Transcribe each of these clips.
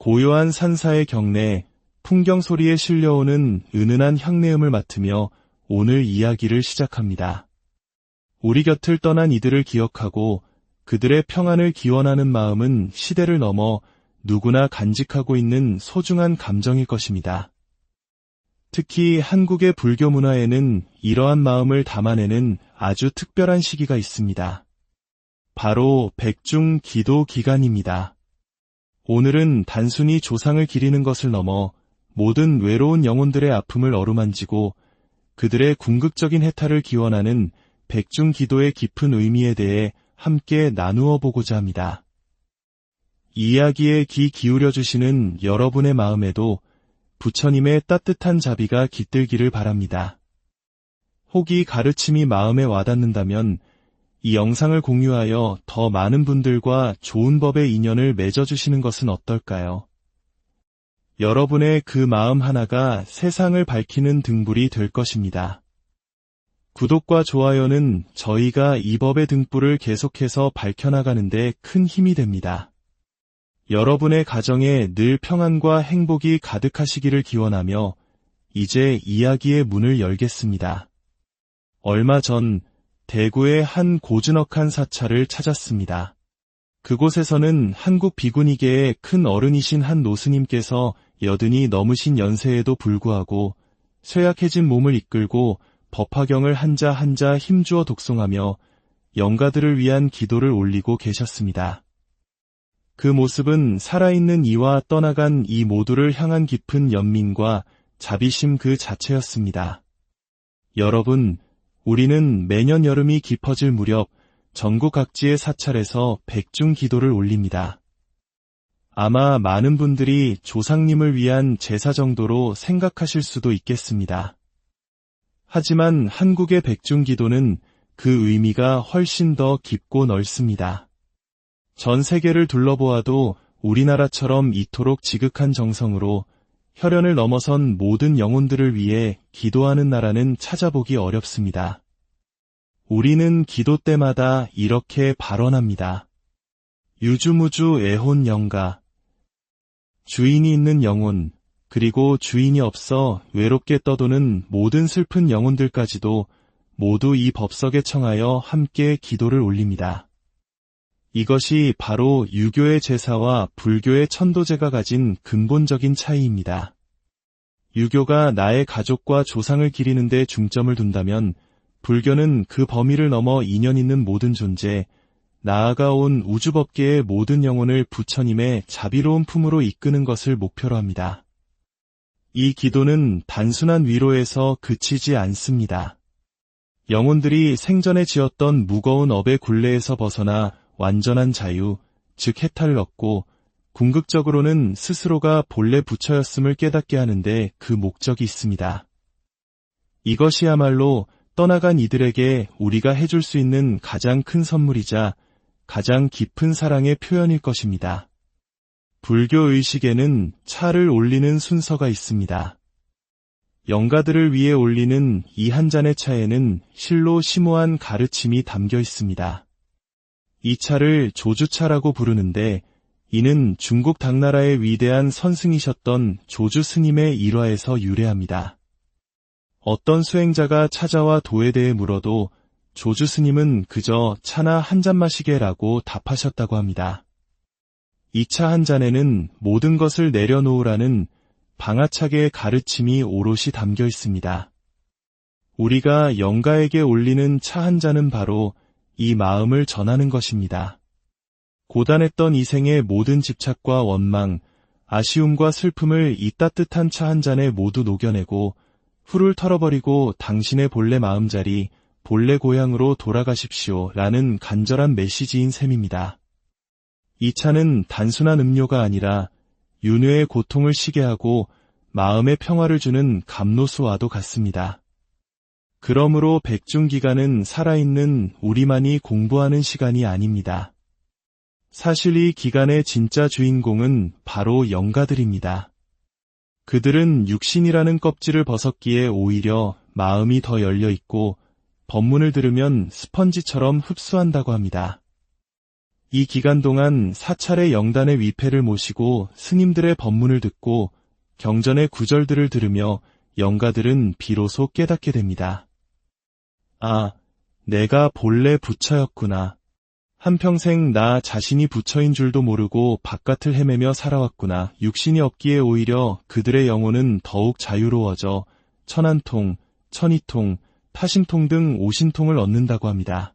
고요한 산사의 경내, 풍경 소리에 실려오는 은은한 향내음을 맡으며 오늘 이야기를 시작합니다. 우리 곁을 떠난 이들을 기억하고 그들의 평안을 기원하는 마음은 시대를 넘어 누구나 간직하고 있는 소중한 감정일 것입니다. 특히 한국의 불교 문화에는 이러한 마음을 담아내는 아주 특별한 시기가 있습니다. 바로 백중 기도 기간입니다. 오늘은 단순히 조상을 기리는 것을 넘어 모든 외로운 영혼들의 아픔을 어루만지고 그들의 궁극적인 해탈을 기원하는 백중 기도의 깊은 의미에 대해 함께 나누어 보고자 합니다. 이야기에 귀 기울여 주시는 여러분의 마음에도 부처님의 따뜻한 자비가 깃들기를 바랍니다. 혹 이 가르침이 마음에 와닿는다면 이 영상을 공유하여 더 많은 분들과 좋은 법의 인연을 맺어주시는 것은 어떨까요? 여러분의 그 마음 하나가 세상을 밝히는 등불이 될 것입니다. 구독과 좋아요는 저희가 이 법의 등불을 계속해서 밝혀나가는데 큰 힘이 됩니다. 여러분의 가정에 늘 평안과 행복이 가득하시기를 기원하며 이제 이야기의 문을 열겠습니다. 얼마 전 대구의 한 고즈넉한 사찰을 찾았습니다. 그곳에서는 한국 비구니계의 큰 어른이신 한 노스님께서 여든이 넘으신 연세에도 불구하고 쇠약해진 몸을 이끌고 법화경을 한자 한자 힘주어 독송하며 영가들을 위한 기도를 올리고 계셨습니다. 그 모습은 살아있는 이와 떠나간 이 모두를 향한 깊은 연민과 자비심 그 자체였습니다. 여러분, 우리는 매년 여름이 깊어질 무렵 전국 각지의 사찰에서 백중 기도를 올립니다. 아마 많은 분들이 조상님을 위한 제사 정도로 생각하실 수도 있겠습니다. 하지만 한국의 백중 기도는 그 의미가 훨씬 더 깊고 넓습니다. 전 세계를 둘러보아도 우리나라처럼 이토록 지극한 정성으로 혈연을 넘어선 모든 영혼들을 위해 기도하는 나라는 찾아보기 어렵습니다. 우리는 기도 때마다 이렇게 발언합니다. 유주무주 애혼 영가. 주인이 있는 영혼, 그리고 주인이 없어 외롭게 떠도는 모든 슬픈 영혼들까지도 모두 이 법석에 청하여 함께 기도를 올립니다. 이것이 바로 유교의 제사와 불교의 천도제가 가진 근본적인 차이입니다. 유교가 나의 가족과 조상을 기리는 데 중점을 둔다면 불교는 그 범위를 넘어 인연 있는 모든 존재, 나아가 온 우주법계의 모든 영혼을 부처님의 자비로운 품으로 이끄는 것을 목표로 합니다. 이 기도는 단순한 위로에서 그치지 않습니다. 영혼들이 생전에 지었던 무거운 업의 굴레에서 벗어나 완전한 자유, 즉 해탈을 얻고 궁극적으로는 스스로가 본래 부처였음을 깨닫게 하는데 그 목적이 있습니다. 이것이야말로 떠나간 이들에게 우리가 해줄 수 있는 가장 큰 선물이자 가장 깊은 사랑의 표현일 것입니다. 불교 의식에는 차를 올리는 순서가 있습니다. 영가들을 위해 올리는 이 한 잔의 차에는 실로 심오한 가르침이 담겨 있습니다. 이 차를 조주차라고 부르는데 이는 중국 당나라의 위대한 선승이셨던 조주 스님의 일화에서 유래합니다. 어떤 수행자가 찾아와 도에 대해 물어도 조주 스님은 그저 차나 한 잔 마시게라고 답하셨다고 합니다. 이 차 한 잔에는 모든 것을 내려놓으라는 방아차게의 가르침이 오롯이 담겨 있습니다. 우리가 영가에게 올리는 차 한 잔은 바로 이 마음을 전하는 것입니다. 고단했던 이 생의 모든 집착과 원망, 아쉬움과 슬픔을 이 따뜻한 차 한 잔에 모두 녹여내고 훌훌 털어버리고 당신의 본래 마음자리, 본래 고향으로 돌아가십시오 라는 간절한 메시지인 셈입니다. 이 차는 단순한 음료가 아니라 윤회의 고통을 쉬게 하고 마음의 평화를 주는 감로수와도 같습니다. 그러므로 백중기간은 살아있는 우리만이 공부하는 시간이 아닙니다. 사실 이 기간의 진짜 주인공은 바로 영가들입니다. 그들은 육신이라는 껍질을 벗었기에 오히려 마음이 더 열려있고 법문을 들으면 스펀지처럼 흡수한다고 합니다. 이 기간 동안 사찰의 영단의 위패를 모시고 스님들의 법문을 듣고 경전의 구절들을 들으며 영가들은 비로소 깨닫게 됩니다. 아, 내가 본래 부처였구나. 한평생 나 자신이 부처인 줄도 모르고 바깥을 헤매며 살아왔구나. 육신이 없기에 오히려 그들의 영혼은 더욱 자유로워져 천한통, 천이통, 타신통 등 오신통을 얻는다고 합니다.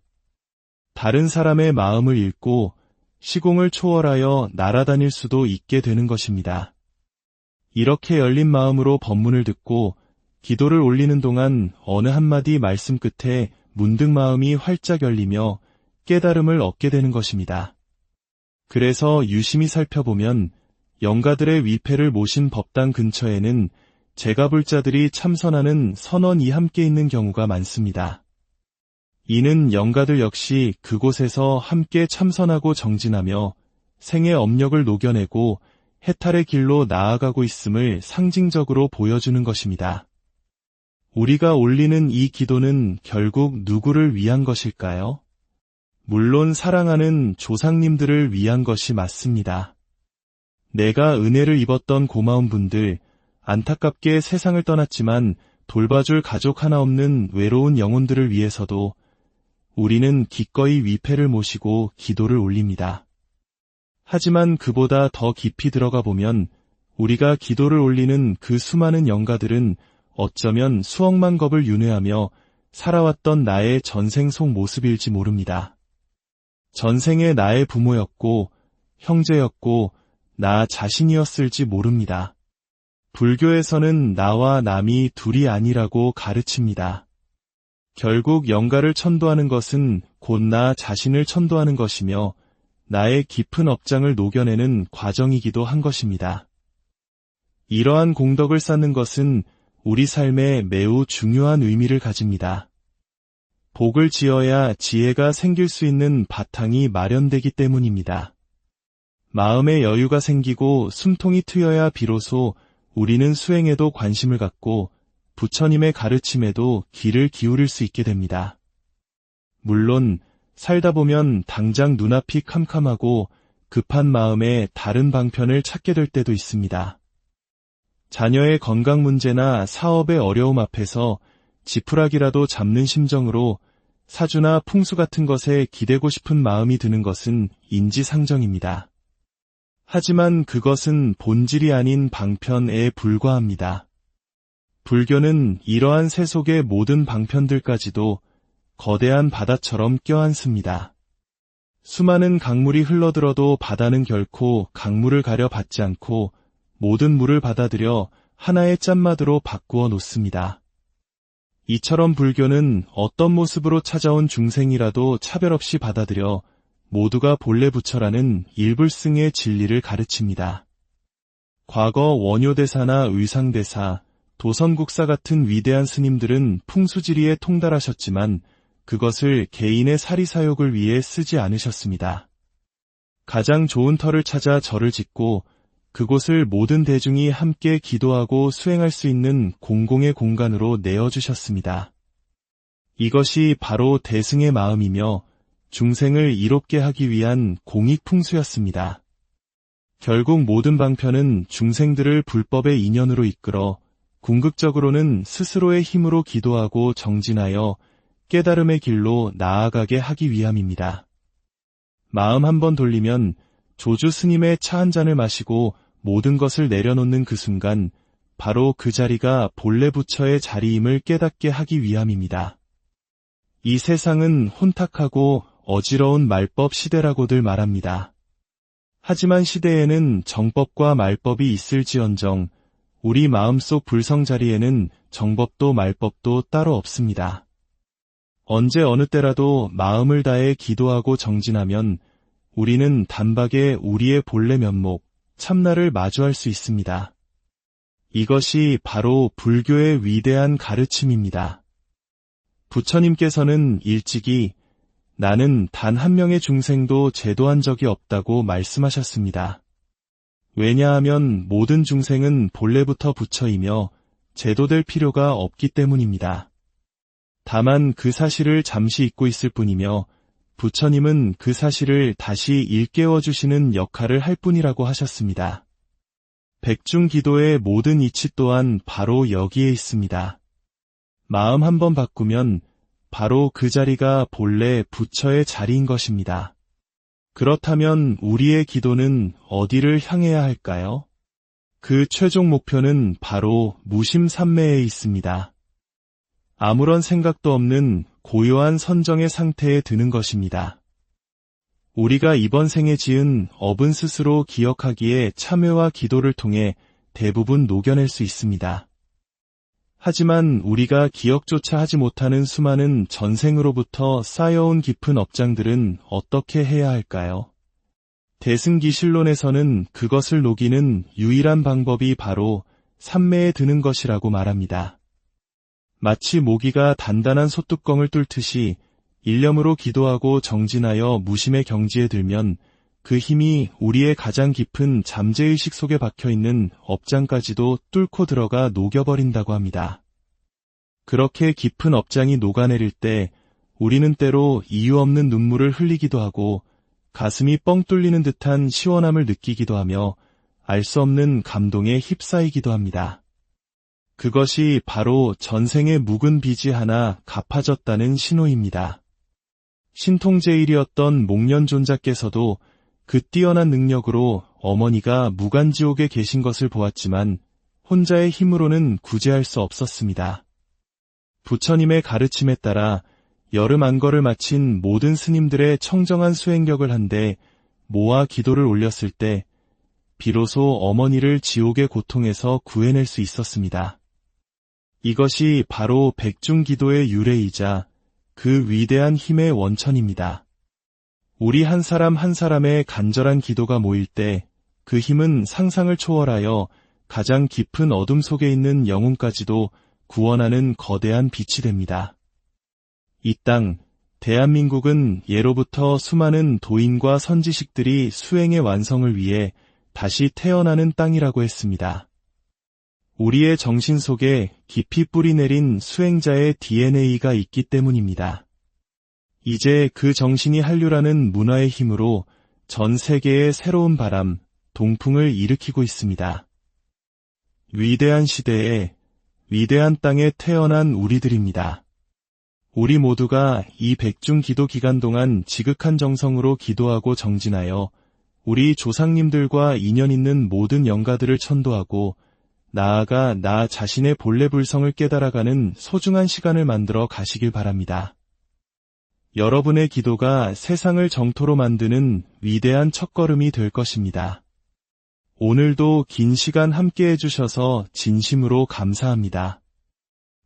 다른 사람의 마음을 읽고 시공을 초월하여 날아다닐 수도 있게 되는 것입니다. 이렇게 열린 마음으로 법문을 듣고 기도를 올리는 동안 어느 한마디 말씀 끝에 문득 마음이 활짝 열리며 깨달음을 얻게 되는 것입니다. 그래서 유심히 살펴보면 영가들의 위패를 모신 법당 근처에는 제가불자들이 참선하는 선원이 함께 있는 경우가 많습니다. 이는 영가들 역시 그곳에서 함께 참선하고 정진하며 생의 업력을 녹여내고 해탈의 길로 나아가고 있음을 상징적으로 보여주는 것입니다. 우리가 올리는 이 기도는 결국 누구를 위한 것일까요? 물론 사랑하는 조상님들을 위한 것이 맞습니다. 내가 은혜를 입었던 고마운 분들, 안타깝게 세상을 떠났지만 돌봐줄 가족 하나 없는 외로운 영혼들을 위해서도 우리는 기꺼이 위패를 모시고 기도를 올립니다. 하지만 그보다 더 깊이 들어가 보면 우리가 기도를 올리는 그 수많은 영가들은 어쩌면 수억만 겁을 윤회하며 살아왔던 나의 전생 속 모습일지 모릅니다. 전생의 나의 부모였고 형제였고 나 자신이었을지 모릅니다. 불교에서는 나와 남이 둘이 아니라고 가르칩니다. 결국 영가를 천도하는 것은 곧 나 자신을 천도하는 것이며 나의 깊은 업장을 녹여내는 과정이기도 한 것입니다. 이러한 공덕을 쌓는 것은 우리 삶에 매우 중요한 의미를 가집니다. 복을 지어야 지혜가 생길 수 있는 바탕이 마련되기 때문입니다. 마음의 여유가 생기고 숨통이 트여야 비로소 우리는 수행에도 관심을 갖고 부처님의 가르침에도 귀를 기울일 수 있게 됩니다. 물론 살다 보면 당장 눈앞이 캄캄하고 급한 마음에 다른 방편을 찾게 될 때도 있습니다. 자녀의 건강 문제나 사업의 어려움 앞에서 지푸라기라도 잡는 심정으로 사주나 풍수 같은 것에 기대고 싶은 마음이 드는 것은 인지상정입니다. 하지만 그것은 본질이 아닌 방편에 불과합니다. 불교는 이러한 세속의 모든 방편들까지도 거대한 바다처럼 껴안습니다. 수많은 강물이 흘러들어도 바다는 결코 강물을 가려 받지 않고 모든 물을 받아들여 하나의 짠마드로 바꾸어 놓습니다. 이처럼 불교는 어떤 모습으로 찾아온 중생이라도 차별 없이 받아들여 모두가 본래 부처라는 일불승의 진리를 가르칩니다. 과거 원효대사나 의상대사, 도선국사 같은 위대한 스님들은 풍수지리에 통달하셨지만 그것을 개인의 사리사욕을 위해 쓰지 않으셨습니다. 가장 좋은 터를 찾아 절을 짓고 그곳을 모든 대중이 함께 기도하고 수행할 수 있는 공공의 공간으로 내어주셨습니다. 이것이 바로 대승의 마음이며 중생을 이롭게 하기 위한 공익풍수였습니다. 결국 모든 방편은 중생들을 불법의 인연으로 이끌어 궁극적으로는 스스로의 힘으로 기도하고 정진하여 깨달음의 길로 나아가게 하기 위함입니다. 마음 한번 돌리면 조주 스님의 차 한 잔을 마시고 모든 것을 내려놓는 그 순간 바로 그 자리가 본래 부처의 자리임을 깨닫게 하기 위함입니다. 이 세상은 혼탁하고 어지러운 말법 시대라고들 말합니다. 하지만 시대에는 정법과 말법이 있을지언정 우리 마음속 불성 자리에는 정법도 말법도 따로 없습니다. 언제 어느 때라도 마음을 다해 기도하고 정진하면 우리는 단박에 우리의 본래 면목, 참나를 마주할 수 있습니다. 이것이 바로 불교의 위대한 가르침입니다. 부처님께서는 일찍이 나는 단 한 명의 중생도 제도한 적이 없다고 말씀하셨습니다. 왜냐하면 모든 중생은 본래부터 부처이며 제도될 필요가 없기 때문입니다. 다만 그 사실을 잠시 잊고 있을 뿐이며 부처님은 그 사실을 다시 일깨워주시는 역할을 할 뿐이라고 하셨습니다. 백중기도의 모든 이치 또한 바로 여기에 있습니다. 마음 한번 바꾸면 바로 그 자리가 본래 부처의 자리인 것입니다. 그렇다면 우리의 기도는 어디를 향해야 할까요? 그 최종 목표는 바로 무심삼매에 있습니다. 아무런 생각도 없는 고요한 선정의 상태에 드는 것입니다. 우리가 이번 생에 지은 업은 스스로 기억하기에 참회와 기도를 통해 대부분 녹여낼 수 있습니다. 하지만 우리가 기억조차 하지 못하는 수많은 전생으로부터 쌓여온 깊은 업장들은 어떻게 해야 할까요? 대승기실론에서는 그것을 녹이는 유일한 방법이 바로 삼매에 드는 것이라고 말합니다. 마치 모기가 단단한 솥뚜껑을 뚫듯이 일념으로 기도하고 정진하여 무심의 경지에 들면 그 힘이 우리의 가장 깊은 잠재의식 속에 박혀있는 업장까지도 뚫고 들어가 녹여버린다고 합니다. 그렇게 깊은 업장이 녹아내릴 때 우리는 때로 이유 없는 눈물을 흘리기도 하고 가슴이 뻥 뚫리는 듯한 시원함을 느끼기도 하며 알 수 없는 감동에 휩싸이기도 합니다. 그것이 바로 전생의 묵은 빚이 하나 갚아졌다는 신호입니다. 신통제일이었던 목련존자께서도 그 뛰어난 능력으로 어머니가 무간지옥에 계신 것을 보았지만 혼자의 힘으로는 구제할 수 없었습니다. 부처님의 가르침에 따라 여름 안거를 마친 모든 스님들의 청정한 수행력을 한데 모아 기도를 올렸을 때 비로소 어머니를 지옥의 고통에서 구해낼 수 있었습니다. 이것이 바로 백중기도의 유래이자 그 위대한 힘의 원천입니다. 우리 한 사람 한 사람의 간절한 기도가 모일 때 그 힘은 상상을 초월하여 가장 깊은 어둠 속에 있는 영혼까지도 구원하는 거대한 빛이 됩니다. 이 땅, 대한민국은 예로부터 수많은 도인과 선지식들이 수행의 완성을 위해 다시 태어나는 땅이라고 했습니다. 우리의 정신 속에 깊이 뿌리내린 수행자의 DNA가 있기 때문입니다. 이제 그 정신이 한류라는 문화의 힘으로 전 세계의 새로운 바람, 동풍을 일으키고 있습니다. 위대한 시대에 위대한 땅에 태어난 우리들입니다. 우리 모두가 이 백중기도 기간 동안 지극한 정성으로 기도하고 정진하여 우리 조상님들과 인연 있는 모든 영가들을 천도하고 나아가 나 자신의 본래 불성을 깨달아가는 소중한 시간을 만들어 가시길 바랍니다. 여러분의 기도가 세상을 정토로 만드는 위대한 첫걸음이 될 것입니다. 오늘도 긴 시간 함께 해주셔서 진심으로 감사합니다.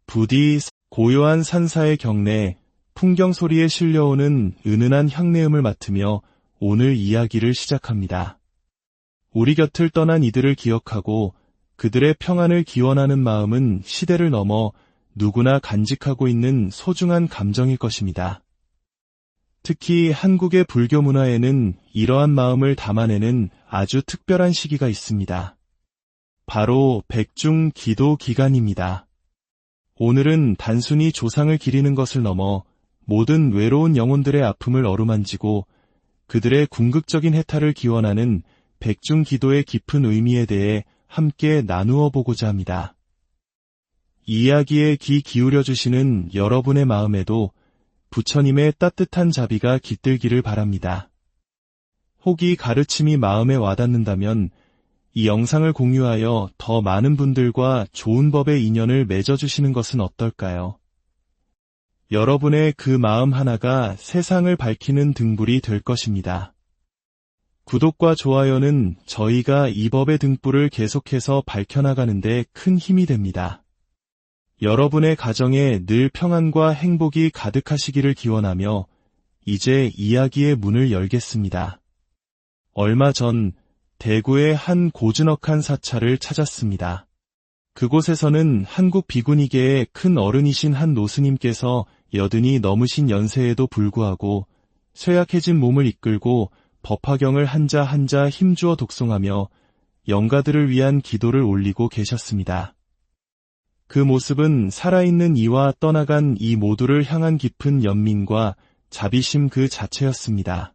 부디 고요한 산사의 경내, 풍경 소리에 실려오는 은은한 향내음을 맡으며 오늘 이야기를 시작합니다. 우리 곁을 떠난 이들을 기억하고 그들의 평안을 기원하는 마음은 시대를 넘어 누구나 간직하고 있는 소중한 감정일 것입니다. 특히 한국의 불교 문화에는 이러한 마음을 담아내는 아주 특별한 시기가 있습니다. 바로 백중 기도 기간입니다. 오늘은 단순히 조상을 기리는 것을 넘어 모든 외로운 영혼들의 아픔을 어루만지고 그들의 궁극적인 해탈을 기원하는 백중 기도의 깊은 의미에 대해 함께 나누어 보고자 합니다. 이야기에 귀 기울여 주시는 여러분의 마음에도 부처님의 따뜻한 자비가 깃들기를 바랍니다. 혹이 가르침이 마음에 와닿는다면 이 영상을 공유하여 더 많은 분들과 좋은 법의 인연을 맺어주시는 것은 어떨까요? 여러분의 그 마음 하나가 세상을 밝히는 등불이 될 것입니다. 구독과 좋아요는 저희가 이 법의 등불을 계속해서 밝혀나가는데 큰 힘이 됩니다. 여러분의 가정에 늘 평안과 행복이 가득하시기를 기원하며 이제 이야기의 문을 열겠습니다. 얼마 전 대구의 한 고즈넉한 사찰을 찾았습니다. 그곳에서는 한국 비구니계의 큰 어른이신 한 노스님께서 여든이 넘으신 연세에도 불구하고 쇠약해진 몸을 이끌고 법화경을 한자 한자 힘주어 독송하며 영가들을 위한 기도를 올리고 계셨습니다. 그 모습은 살아있는 이와 떠나간 이 모두를 향한 깊은 연민과 자비심 그 자체였습니다.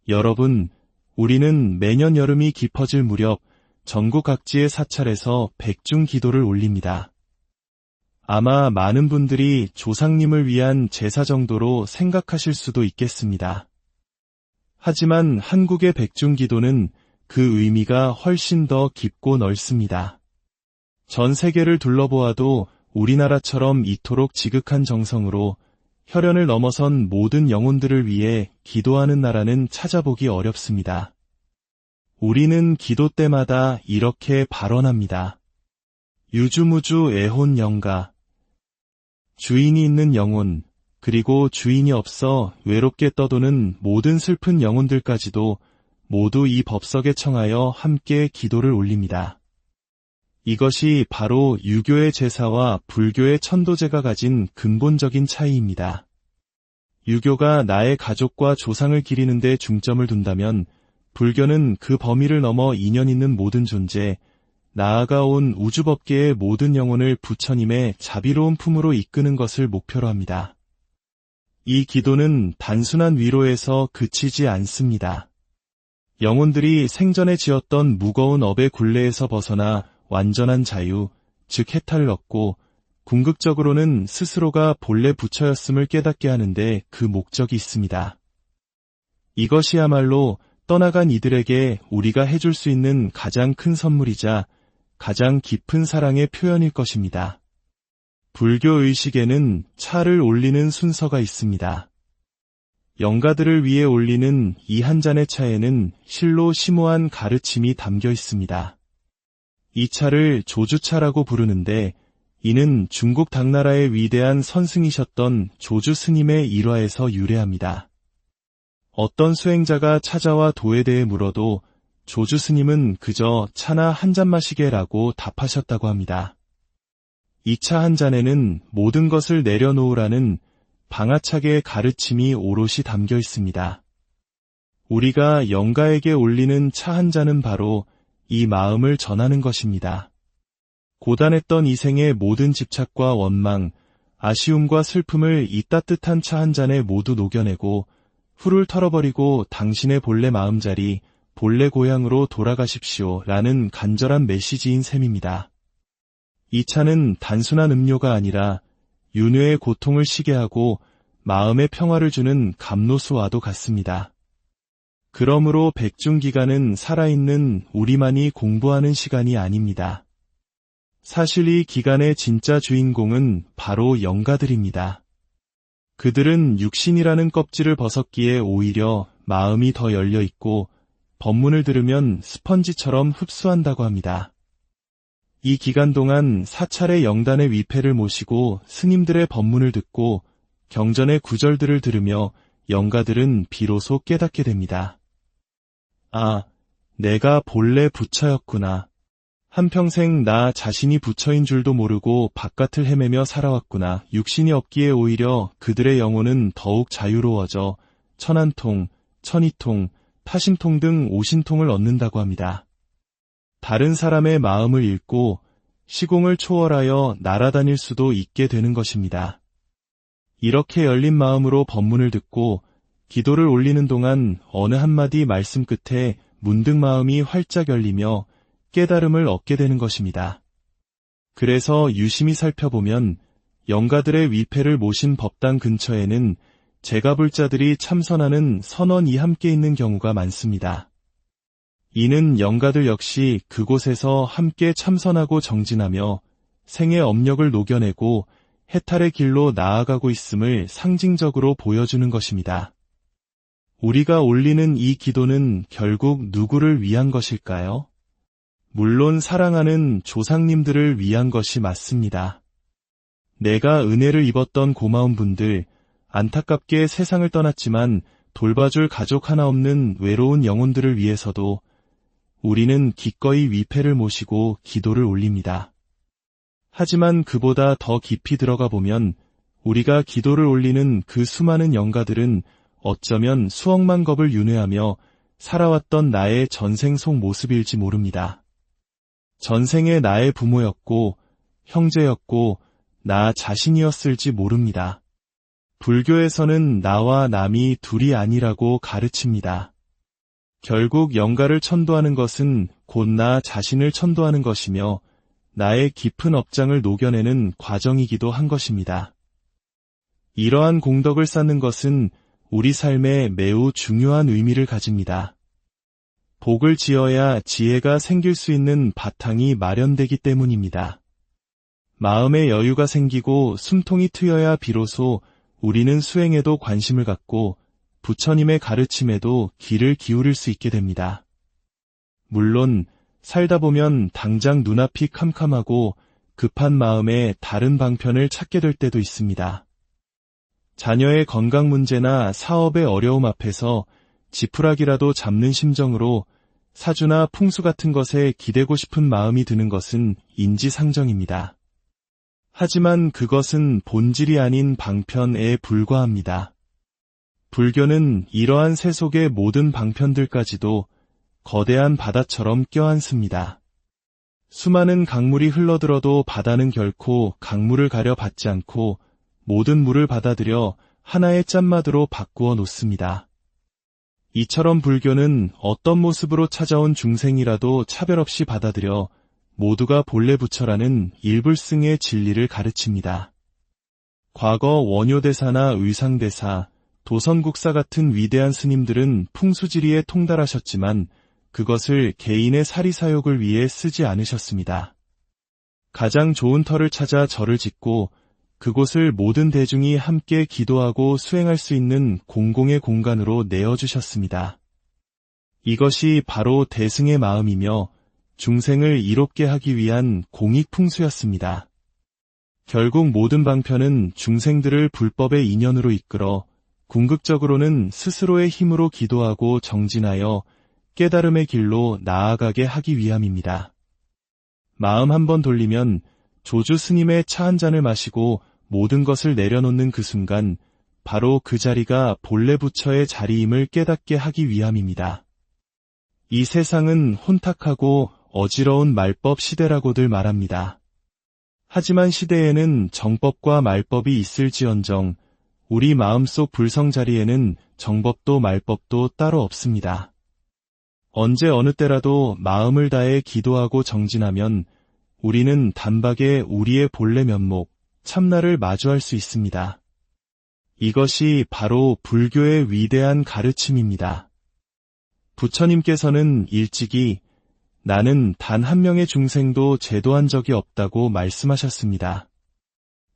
여러분, 우리는 매년 여름이 깊어질 무렵 전국 각지의 사찰에서 백중 기도를 올립니다. 아마 많은 분들이 조상님을 위한 제사 정도로 생각하실 수도 있겠습니다. 하지만 한국의 백중 기도는 그 의미가 훨씬 더 깊고 넓습니다. 전 세계를 둘러보아도 우리나라처럼 이토록 지극한 정성으로 혈연을 넘어선 모든 영혼들을 위해 기도하는 나라는 찾아보기 어렵습니다. 우리는 기도 때마다 이렇게 발언합니다. 유주무주 애혼 영가. 주인이 있는 영혼, 그리고 주인이 없어 외롭게 떠도는 모든 슬픈 영혼들까지도 모두 이 법석에 청하여 함께 기도를 올립니다. 이것이 바로 유교의 제사와 불교의 천도제가 가진 근본적인 차이입니다. 유교가 나의 가족과 조상을 기리는 데 중점을 둔다면 불교는 그 범위를 넘어 인연 있는 모든 존재, 나아가 온 우주법계의 모든 영혼을 부처님의 자비로운 품으로 이끄는 것을 목표로 합니다. 이 기도는 단순한 위로에서 그치지 않습니다. 영혼들이 생전에 지었던 무거운 업의 굴레에서 벗어나 완전한 자유, 즉 해탈을 얻고 궁극적으로는 스스로가 본래 부처였음을 깨닫게 하는데 그 목적이 있습니다. 이것이야말로 떠나간 이들에게 우리가 해줄 수 있는 가장 큰 선물이자 가장 깊은 사랑의 표현일 것입니다. 불교 의식에는 차를 올리는 순서가 있습니다. 영가들을 위해 올리는 이 한 잔의 차에는 실로 심오한 가르침이 담겨 있습니다. 이 차를 조주차라고 부르는데 이는 중국 당나라의 위대한 선승이셨던 조주 스님의 일화에서 유래합니다. 어떤 수행자가 찾아와 도에 대해 물어도 조주 스님은 그저 차나 한 잔 마시게라고 답하셨다고 합니다. 이 차 한 잔에는 모든 것을 내려놓으라는 방아차계의 가르침이 오롯이 담겨 있습니다. 우리가 영가에게 올리는 차 한 잔은 바로 이 마음을 전하는 것입니다. 고단했던 이 생의 모든 집착과 원망, 아쉬움과 슬픔을 이 따뜻한 차 한 잔에 모두 녹여내고 훌훌 털어버리고 당신의 본래 마음자리, 본래 고향으로 돌아가십시오 라는 간절한 메시지인 셈입니다. 이 차는 단순한 음료가 아니라 윤회의 고통을 쉬게 하고 마음의 평화를 주는 감로수와도 같습니다. 그러므로 백중기간은 살아있는 우리만이 공부하는 시간이 아닙니다. 사실 이 기간의 진짜 주인공은 바로 영가들입니다. 그들은 육신이라는 껍질을 벗었기에 오히려 마음이 더 열려있고 법문을 들으면 스펀지처럼 흡수한다고 합니다. 이 기간 동안 사찰의 영단의 위패를 모시고 스님들의 법문을 듣고 경전의 구절들을 들으며 영가들은 비로소 깨닫게 됩니다. 아, 내가 본래 부처였구나. 한평생 나 자신이 부처인 줄도 모르고 바깥을 헤매며 살아왔구나. 육신이 없기에 오히려 그들의 영혼은 더욱 자유로워져 천한통, 천이통, 타심통 등 오신통을 얻는다고 합니다. 다른 사람의 마음을 읽고 시공을 초월하여 날아다닐 수도 있게 되는 것입니다. 이렇게 열린 마음으로 법문을 듣고 기도를 올리는 동안 어느 한마디 말씀 끝에 문득 마음이 활짝 열리며 깨달음을 얻게 되는 것입니다. 그래서 유심히 살펴보면 영가들의 위패를 모신 법당 근처에는 제가불자들이 참선하는 선원이 함께 있는 경우가 많습니다. 이는 영가들 역시 그곳에서 함께 참선하고 정진하며 생의 업력을 녹여내고 해탈의 길로 나아가고 있음을 상징적으로 보여주는 것입니다. 우리가 올리는 이 기도는 결국 누구를 위한 것일까요? 물론 사랑하는 조상님들을 위한 것이 맞습니다. 내가 은혜를 입었던 고마운 분들, 안타깝게 세상을 떠났지만 돌봐줄 가족 하나 없는 외로운 영혼들을 위해서도 우리는 기꺼이 위패를 모시고 기도를 올립니다. 하지만 그보다 더 깊이 들어가 보면 우리가 기도를 올리는 그 수많은 영가들은 어쩌면 수억만 겁을 윤회하며 살아왔던 나의 전생 속 모습일지 모릅니다. 전생의 나의 부모였고 형제였고 나 자신이었을지 모릅니다. 불교에서는 나와 남이 둘이 아니라고 가르칩니다. 결국 영가를 천도하는 것은 곧 나 자신을 천도하는 것이며 나의 깊은 업장을 녹여내는 과정이기도 한 것입니다. 이러한 공덕을 쌓는 것은 우리 삶에 매우 중요한 의미를 가집니다. 복을 지어야 지혜가 생길 수 있는 바탕이 마련되기 때문입니다. 마음의 여유가 생기고 숨통이 트여야 비로소 우리는 수행에도 관심을 갖고 부처님의 가르침에도 귀를 기울일 수 있게 됩니다. 물론 살다 보면 당장 눈앞이 캄캄하고 급한 마음에 다른 방편을 찾게 될 때도 있습니다. 자녀의 건강 문제나 사업의 어려움 앞에서 지푸라기라도 잡는 심정으로 사주나 풍수 같은 것에 기대고 싶은 마음이 드는 것은 인지상정입니다. 하지만 그것은 본질이 아닌 방편에 불과합니다. 불교는 이러한 세속의 모든 방편들까지도 거대한 바다처럼 껴안습니다. 수많은 강물이 흘러들어도 바다는 결코 강물을 가려 받지 않고 모든 물을 받아들여 하나의 짠마드로 바꾸어 놓습니다. 이처럼 불교는 어떤 모습으로 찾아온 중생이라도 차별 없이 받아들여 모두가 본래 부처라는 일불승의 진리를 가르칩니다. 과거 원효대사나 의상대사, 도선국사 같은 위대한 스님들은 풍수지리에 통달하셨지만 그것을 개인의 사리사욕을 위해 쓰지 않으셨습니다. 가장 좋은 터를 찾아 절을 짓고 그곳을 모든 대중이 함께 기도하고 수행할 수 있는 공공의 공간으로 내어주셨습니다. 이것이 바로 대승의 마음이며 중생을 이롭게 하기 위한 공익풍수였습니다. 결국 모든 방편은 중생들을 불법의 인연으로 이끌어 궁극적으로는 스스로의 힘으로 기도하고 정진하여 깨달음의 길로 나아가게 하기 위함입니다. 마음 한번 돌리면 조주 스님의 차 한 잔을 마시고 모든 것을 내려놓는 그 순간 바로 그 자리가 본래 부처의 자리임을 깨닫게 하기 위함입니다. 이 세상은 혼탁하고 어지러운 말법 시대라고들 말합니다. 하지만 시대에는 정법과 말법이 있을지언정 우리 마음속 불성 자리에는 정법도 말법도 따로 없습니다. 언제 어느 때라도 마음을 다해 기도하고 정진하면 우리는 단박에 우리의 본래 면목, 참나를 마주할 수 있습니다. 이것이 바로 불교의 위대한 가르침입니다. 부처님께서는 일찍이 나는 단 한 명의 중생도 제도한 적이 없다고 말씀하셨습니다.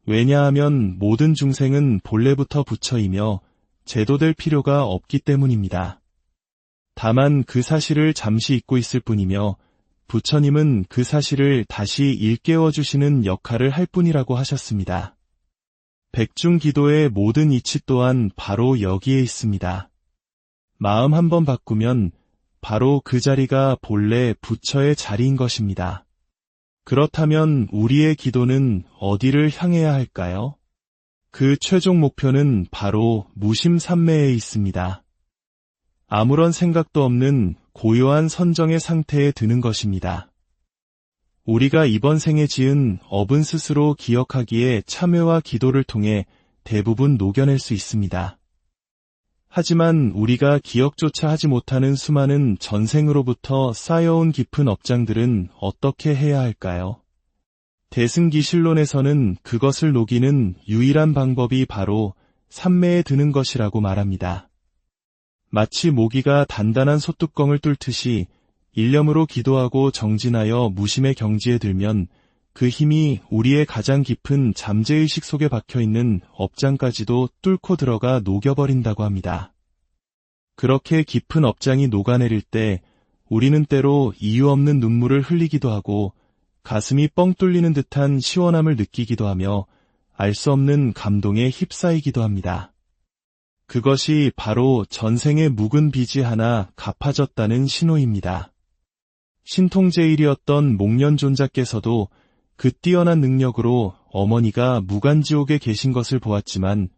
왜냐하면 모든 중생은 본래부터 부처이며 제도될 필요가 없기 때문입니다. 다만 그 사실을 잠시 잊고 있을 뿐이며 부처님은 그 사실을 다시 일깨워 주시는 역할을 할 뿐이라고 하셨습니다. 백중기도의 모든 이치 또한 바로 여기에 있습니다. 마음 한번 바꾸면 바로 그 자리가 본래 부처의 자리인 것입니다. 그렇다면 우리의 기도는 어디를 향해야 할까요? 그 최종 목표는 바로 무심삼매에 있습니다. 아무런 생각도 없는 고요한 선정의 상태에 드는 것입니다. 우리가 이번 생에 지은 업은 스스로 기억하기에 참회와 기도를 통해 대부분 녹여낼 수 있습니다. 하지만 우리가 기억조차 하지 못하는 수많은 전생으로부터 쌓여온 깊은 업장들은 어떻게 해야 할까요? 대승기실론에서는 그것을 녹이는 유일한 방법이 바로 삼매에 드는 것이라고 말합니다. 마치 모기가 단단한 소뚜껑을 뚫듯이 일념으로 기도하고 정진하여 무심의 경지에 들면 그 힘이 우리의 가장 깊은 잠재의식 속에 박혀있는 업장까지도 뚫고 들어가 녹여버린다고 합니다. 그렇게 깊은 업장이 녹아내릴 때 우리는 때로 이유 없는 눈물을 흘리기도 하고 가슴이 뻥 뚫리는 듯한 시원함을 느끼기도 하며 알 수 없는 감동에 휩싸이기도 합니다. 그것이 바로 전생의 묵은 빚이 하나 갚아졌다는 신호입니다. 신통제일이었던 목련존자께서도 그 뛰어난 능력으로 어머니가 무간지옥에 계신 것을 보았지만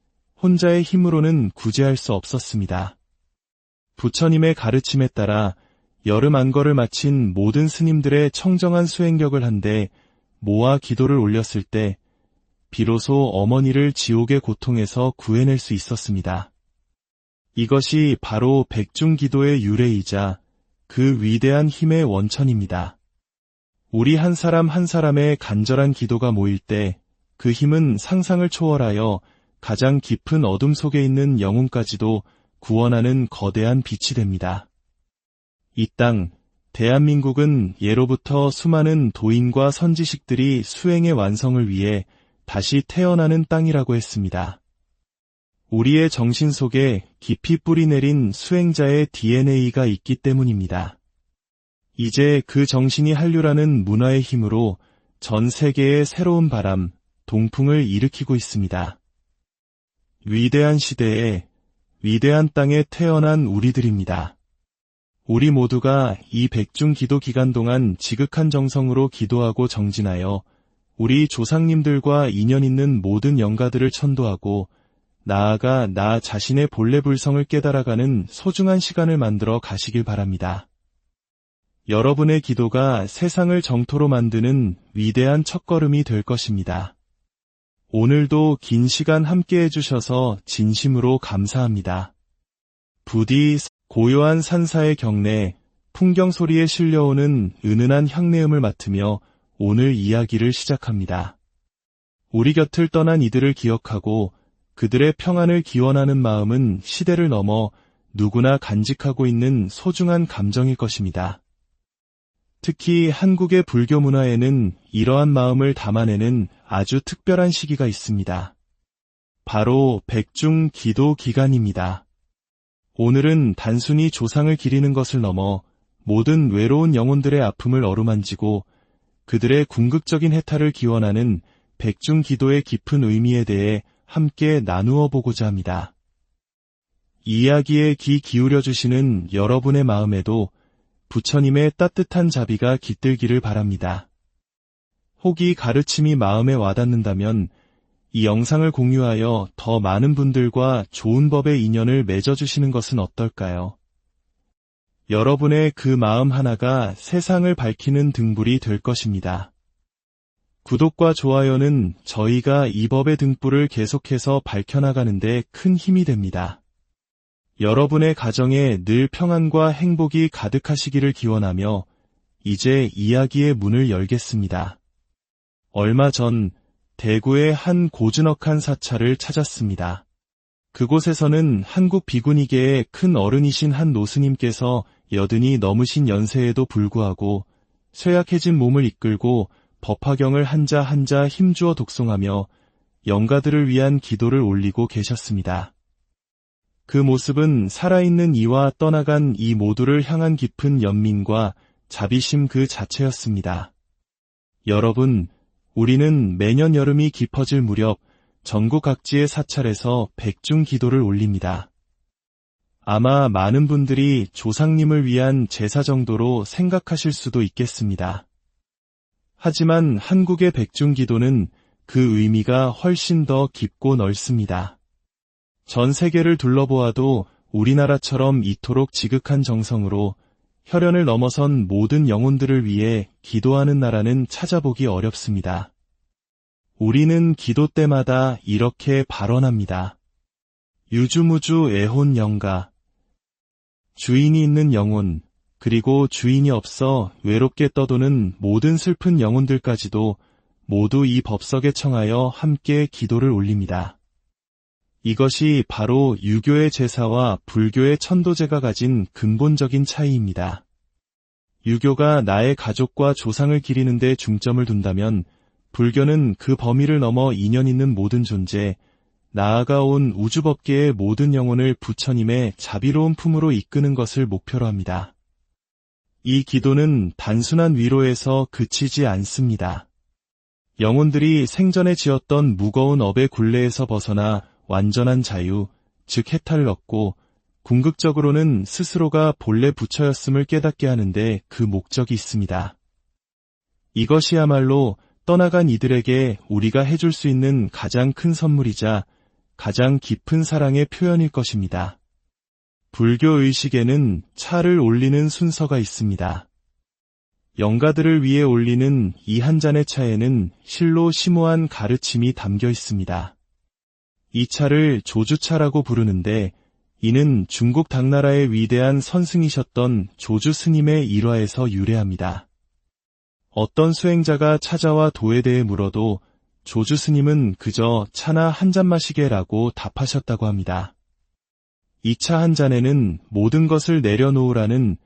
혼자의 힘으로는 구제할 수 없었습니다. 부처님의 가르침에 따라 여름 안거를 마친 모든 스님들의 청정한 수행력을 한데 모아 기도를 올렸을 때 비로소 어머니를 지옥의 고통에서 구해낼 수 있었습니다. 이것이 바로 백중기도의 유래이자 그 위대한 힘의 원천입니다. 우리 한 사람 한 사람의 간절한 기도가 모일 때 그 힘은 상상을 초월하여 가장 깊은 어둠 속에 있는 영혼까지도 구원하는 거대한 빛이 됩니다. 이 땅, 대한민국은 예로부터 수많은 도인과 선지식들이 수행의 완성을 위해 다시 태어나는 땅이라고 했습니다. 우리의 정신 속에 깊이 뿌리내린 수행자의 DNA가 있기 때문입니다. 이제 그 정신이 한류라는 문화의 힘으로 전 세계의 새로운 바람, 동풍을 일으키고 있습니다. 위대한 시대에, 위대한 땅에 태어난 우리들입니다. 우리 모두가 이 백중기도 기간 동안 지극한 정성으로 기도하고 정진하여 우리 조상님들과 인연 있는 모든 영가들을 천도하고 나아가 나 자신의 본래 불성을 깨달아가는 소중한 시간을 만들어 가시길 바랍니다. 여러분의 기도가 세상을 정토로 만드는 위대한 첫걸음이 될 것입니다. 오늘도 긴 시간 함께 해주셔서 진심으로 감사합니다. 부디 고요한 산사의 경내, 풍경 소리에 실려오는 은은한 향내음을 맡으며 오늘 이야기를 시작합니다. 우리 곁을 떠난 이들을 기억하고 그들의 평안을 기원하는 마음은 시대를 넘어 누구나 간직하고 있는 소중한 감정일 것입니다. 특히 한국의 불교 문화에는 이러한 마음을 담아내는 아주 특별한 시기가 있습니다. 바로 백중 기도 기간입니다. 오늘은 단순히 조상을 기리는 것을 넘어 모든 외로운 영혼들의 아픔을 어루만지고 그들의 궁극적인 해탈을 기원하는 백중 기도의 깊은 의미에 대해 함께 나누어 보고자 합니다. 이야기에 귀 기울여 주시는 여러분의 마음에도 부처님의 따뜻한 자비가 깃들기를 바랍니다. 혹이 가르침이 마음에 와닿는다면 이 영상을 공유하여 더 많은 분들과 좋은 법의 인연을 맺어주시는 것은 어떨까요? 여러분의 그 마음 하나가 세상을 밝히는 등불이 될 것입니다. 구독과 좋아요는 저희가 이 법의 등불을 계속해서 밝혀나가는 데 큰 힘이 됩니다. 여러분의 가정에 늘 평안과 행복이 가득하시기를 기원하며 이제 이야기의 문을 열겠습니다. 얼마 전 대구의 한 고즈넉한 사찰을 찾았습니다. 그곳에서는 한국 비구니계의 큰 어른이신 한 노스님께서 여든이 넘으신 연세에도 불구하고 쇠약해진 몸을 이끌고 법화경을 한자 한자 힘주어 독송하며 영가들을 위한 기도를 올리고 계셨습니다. 그 모습은 살아있는 이와 떠나간 이 모두를 향한 깊은 연민과 자비심 그 자체였습니다. 여러분, 우리는 매년 여름이 깊어질 무렵 전국 각지의 사찰에서 백중 기도를 올립니다. 아마 많은 분들이 조상님을 위한 제사 정도로 생각하실 수도 있겠습니다. 하지만 한국의 백중 기도는 그 의미가 훨씬 더 깊고 넓습니다. 전 세계를 둘러보아도 우리나라처럼 이토록 지극한 정성으로 혈연을 넘어선 모든 영혼들을 위해 기도하는 나라는 찾아보기 어렵습니다. 우리는 기도 때마다 이렇게 발언합니다. 유주무주 애혼 영가. 주인이 있는 영혼, 그리고 주인이 없어 외롭게 떠도는 모든 슬픈 영혼들까지도 모두 이 법석에 청하여 함께 기도를 올립니다. 이것이 바로 유교의 제사와 불교의 천도제가 가진 근본적인 차이입니다. 유교가 나의 가족과 조상을 기리는 데 중점을 둔다면 불교는 그 범위를 넘어 인연 있는 모든 존재, 나아가 온 우주법계의 모든 영혼을 부처님의 자비로운 품으로 이끄는 것을 목표로 합니다. 이 기도는 단순한 위로에서 그치지 않습니다. 영혼들이 생전에 지었던 무거운 업의 굴레에서 벗어나 완전한 자유, 즉 해탈을 얻고 궁극적으로는 스스로가 본래 부처였음을 깨닫게 하는데 그 목적이 있습니다. 이것이야말로 떠나간 이들에게 우리가 해줄 수 있는 가장 큰 선물이자 가장 깊은 사랑의 표현일 것입니다. 불교 의식에는 차를 올리는 순서가 있습니다. 영가들을 위해 올리는 이 한 잔의 차에는 실로 심오한 가르침이 담겨 있습니다. 이 차를 조주차라고 부르는데 이는 중국 당나라의 위대한 선승이셨던 조주 스님의 일화에서 유래합니다. 어떤 수행자가 찾아와 도에 대해 물어도 조주 스님은 그저 차나 한 잔 마시게라고 답하셨다고 합니다. 이 차 한 잔에는 모든 것을 내려놓으라는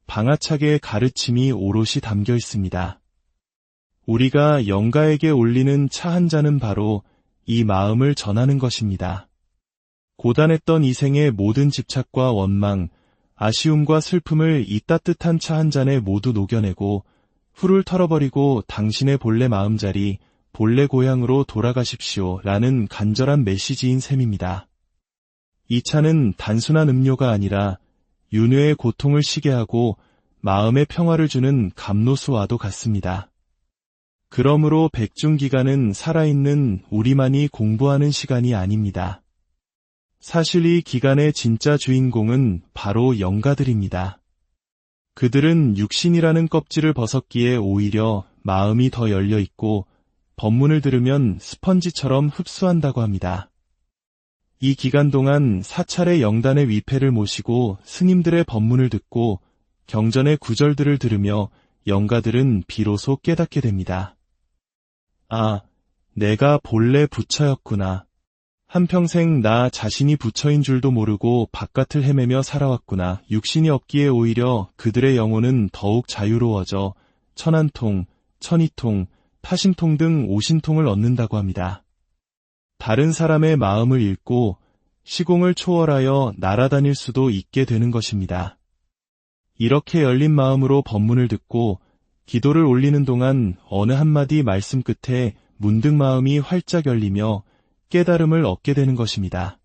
방아차계의 가르침이 오롯이 담겨 있습니다. 우리가 영가에게 올리는 차 한 잔은 바로 이 마음을 전하는 것입니다. 고단했던 이 생의 모든 집착과 원망, 아쉬움과 슬픔을 이 따뜻한 차 한 잔에 모두 녹여내고 훌훌 털어버리고 당신의 본래 마음자리, 본래 고향으로 돌아가십시오 라는 간절한 메시지인 셈입니다. 이 차는 단순한 음료가 아니라 윤회의 고통을 쉬게 하고 마음의 평화를 주는 감로수와도 같습니다. 그러므로 백중기간은 살아있는 우리만이 공부하는 시간이 아닙니다. 사실 이 기간의 진짜 주인공은 바로 영가들입니다. 그들은 육신이라는 껍질을 벗었기에 오히려 마음이 더 열려있고 법문을 들으면 스펀지처럼 흡수한다고 합니다. 이 기간 동안 사찰의 영단의 위패를 모시고 스님들의 법문을 듣고 경전의 구절들을 들으며 영가들은 비로소 깨닫게 됩니다. 아, 내가 본래 부처였구나. 한평생 나 자신이 부처인 줄도 모르고 바깥을 헤매며 살아왔구나. 육신이 없기에 오히려 그들의 영혼은 더욱 자유로워져 천한통, 천이통, 타심통 등 오신통을 얻는다고 합니다. 다른 사람의 마음을 읽고 시공을 초월하여 날아다닐 수도 있게 되는 것입니다. 이렇게 열린 마음으로 법문을 듣고 기도를 올리는 동안 어느 한마디 말씀 끝에 문득 마음이 활짝 열리며 깨달음을 얻게 되는 것입니다.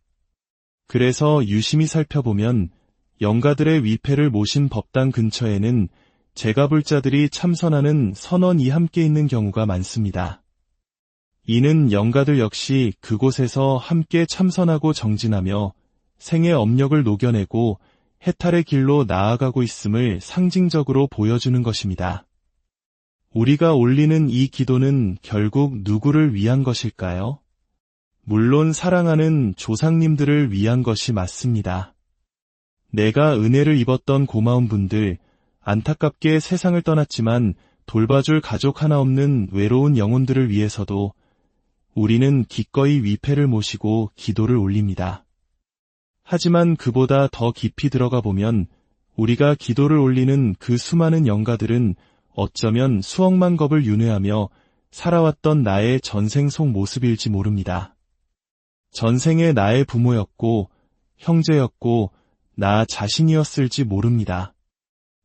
그래서 유심히 살펴보면 영가들의 위패를 모신 법당 근처에는 제가불자들이 참선하는 선원이 함께 있는 경우가 많습니다. 이는 영가들 역시 그곳에서 함께 참선하고 정진하며 생의 업력을 녹여내고 해탈의 길로 나아가고 있음을 상징적으로 보여주는 것입니다. 우리가 올리는 이 기도는 결국 누구를 위한 것일까요? 물론 사랑하는 조상님들을 위한 것이 맞습니다. 내가 은혜를 입었던 고마운 분들, 안타깝게 세상을 떠났지만 돌봐줄 가족 하나 없는 외로운 영혼들을 위해서도 우리는 기꺼이 위패를 모시고 기도를 올립니다. 하지만 그보다 더 깊이 들어가 보면 우리가 기도를 올리는 그 수많은 영가들은 어쩌면 수억만 겁을 윤회하며 살아왔던 나의 전생 속 모습일지 모릅니다. 전생의 나의 부모였고 형제였고 나 자신이었을지 모릅니다.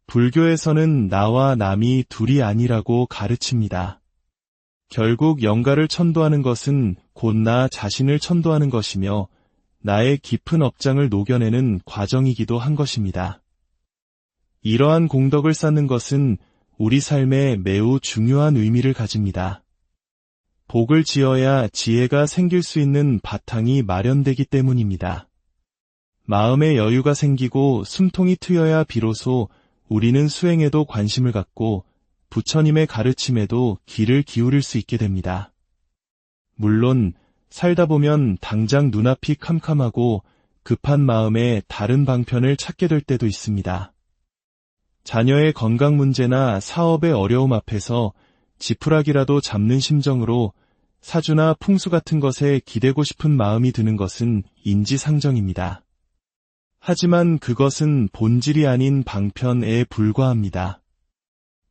불교에서는 나와 남이 둘이 아니라고 가르칩니다. 결국 영가를 천도하는 것은 곧 나 자신을 천도하는 것이며 나의 깊은 업장을 녹여내는 과정이기도 한 것입니다. 이러한 공덕을 쌓는 것은 우리 삶에 매우 중요한 의미를 가집니다. 복을 지어야 지혜가 생길 수 있는 바탕이 마련되기 때문입니다. 마음의 여유가 생기고 숨통이 트여야 비로소 우리는 수행에도 관심을 갖고 부처님의 가르침에도 귀를 기울일 수 있게 됩니다. 물론 살다 보면 당장 눈앞이 캄캄하고 급한 마음에 다른 방편을 찾게 될 때도 있습니다. 자녀의 건강 문제나 사업의 어려움 앞에서 지푸라기라도 잡는 심정으로 사주나 풍수 같은 것에 기대고 싶은 마음이 드는 것은 인지상정입니다. 하지만 그것은 본질이 아닌 방편에 불과합니다.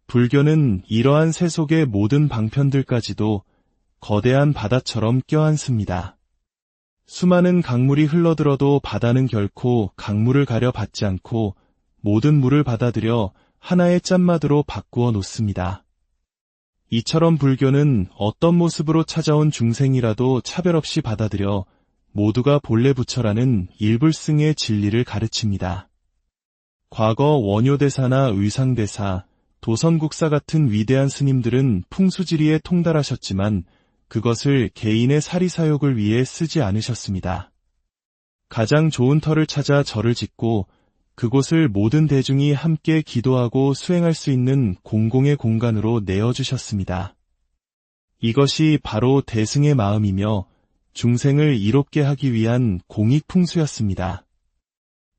불교는 이러한 세속의 모든 방편들까지도 거대한 바다처럼 껴안습니다. 수많은 강물이 흘러들어도 바다는 결코 강물을 가려 받지 않고 모든 물을 받아들여 하나의 짠마드로 바꾸어 놓습니다. 이처럼 불교는 어떤 모습으로 찾아온 중생이라도 차별 없이 받아들여 모두가 본래 부처라는 일불승의 진리를 가르칩니다. 과거 원효대사나 의상대사, 도선국사 같은 위대한 스님들은 풍수지리에 통달하셨지만 그것을 개인의 사리사욕을 위해 쓰지 않으셨습니다. 가장 좋은 터를 찾아 절을 짓고 그곳을 모든 대중이 함께 기도하고 수행할 수 있는 공공의 공간으로 내어주셨습니다. 이것이 바로 대승의 마음이며 중생을 이롭게 하기 위한 공익풍수였습니다.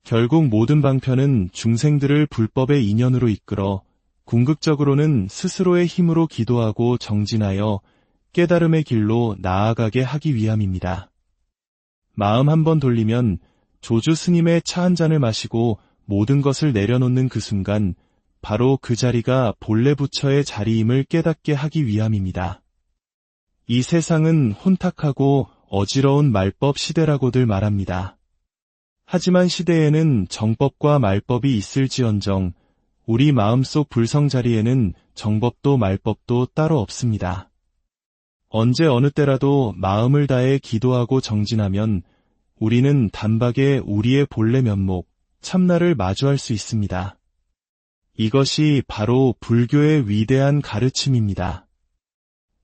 결국 모든 방편은 중생들을 불법의 인연으로 이끌어 궁극적으로는 스스로의 힘으로 기도하고 정진하여 깨달음의 길로 나아가게 하기 위함입니다. 마음 한번 돌리면 조주 스님의 차 한 잔을 마시고 모든 것을 내려놓는 그 순간 바로 그 자리가 본래 부처의 자리임을 깨닫게 하기 위함입니다. 이 세상은 혼탁하고 어지러운 말법 시대라고들 말합니다. 하지만 시대에는 정법과 말법이 있을지언정 우리 마음속 불성 자리에는 정법도 말법도 따로 없습니다. 언제 어느 때라도 마음을 다해 기도하고 정진하면 우리는 단박에 우리의 본래 면목, 참나를 마주할 수 있습니다. 이것이 바로 불교의 위대한 가르침입니다.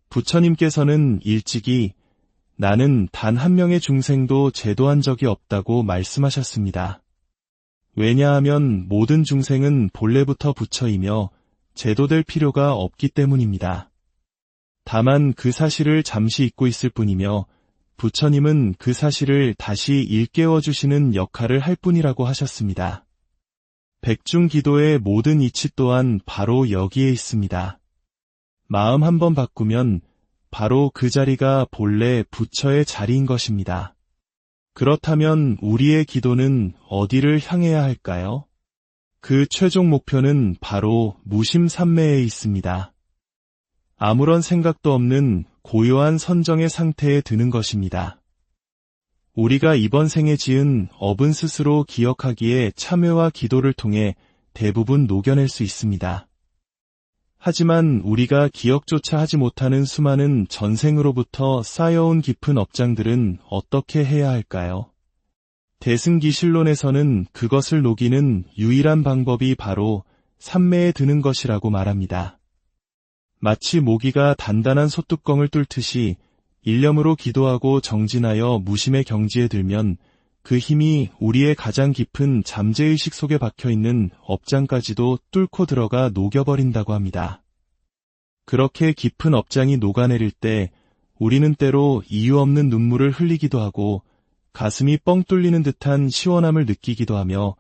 부처님께서는 일찍이 나는 단 한 명의 중생도 제도한 적이 없다고 말씀하셨습니다. 왜냐하면 모든 중생은 본래부터 부처이며 제도될 필요가 없기 때문입니다. 다만 그 사실을 잠시 잊고 있을 뿐이며 부처님은 그 사실을 다시 일깨워 주시는 역할을 할 뿐이라고 하셨습니다. 백중기도의 모든 이치 또한 바로 여기에 있습니다. 마음 한번 바꾸면 바로 그 자리가 본래 부처의 자리인 것입니다. 그렇다면 우리의 기도는 어디를 향해야 할까요? 그 최종 목표는 바로 무심삼매에 있습니다. 아무런 생각도 없는 고요한 선정의 상태에 드는 것입니다. 우리가 이번 생에 지은 업은 스스로 기억하기에 참회와 기도를 통해 대부분 녹여낼 수 있습니다. 하지만 우리가 기억조차 하지 못하는 수많은 전생으로부터 쌓여온 깊은 업장들은 어떻게 해야 할까요? 대승기실론에서는 그것을 녹이는 유일한 방법이 바로 삼매에 드는 것이라고 말합니다. 마치 모기가 단단한 솥뚜껑을 뚫듯이 일념으로 기도하고 정진하여 무심의 경지에 들면 그 힘이 우리의 가장 깊은 잠재의식 속에 박혀있는 업장까지도 뚫고 들어가 녹여버린다고 합니다. 그렇게 깊은 업장이 녹아내릴 때 우리는 때로 이유 없는 눈물을 흘리기도 하고 가슴이 뻥 뚫리는 듯한 시원함을 느끼기도 하며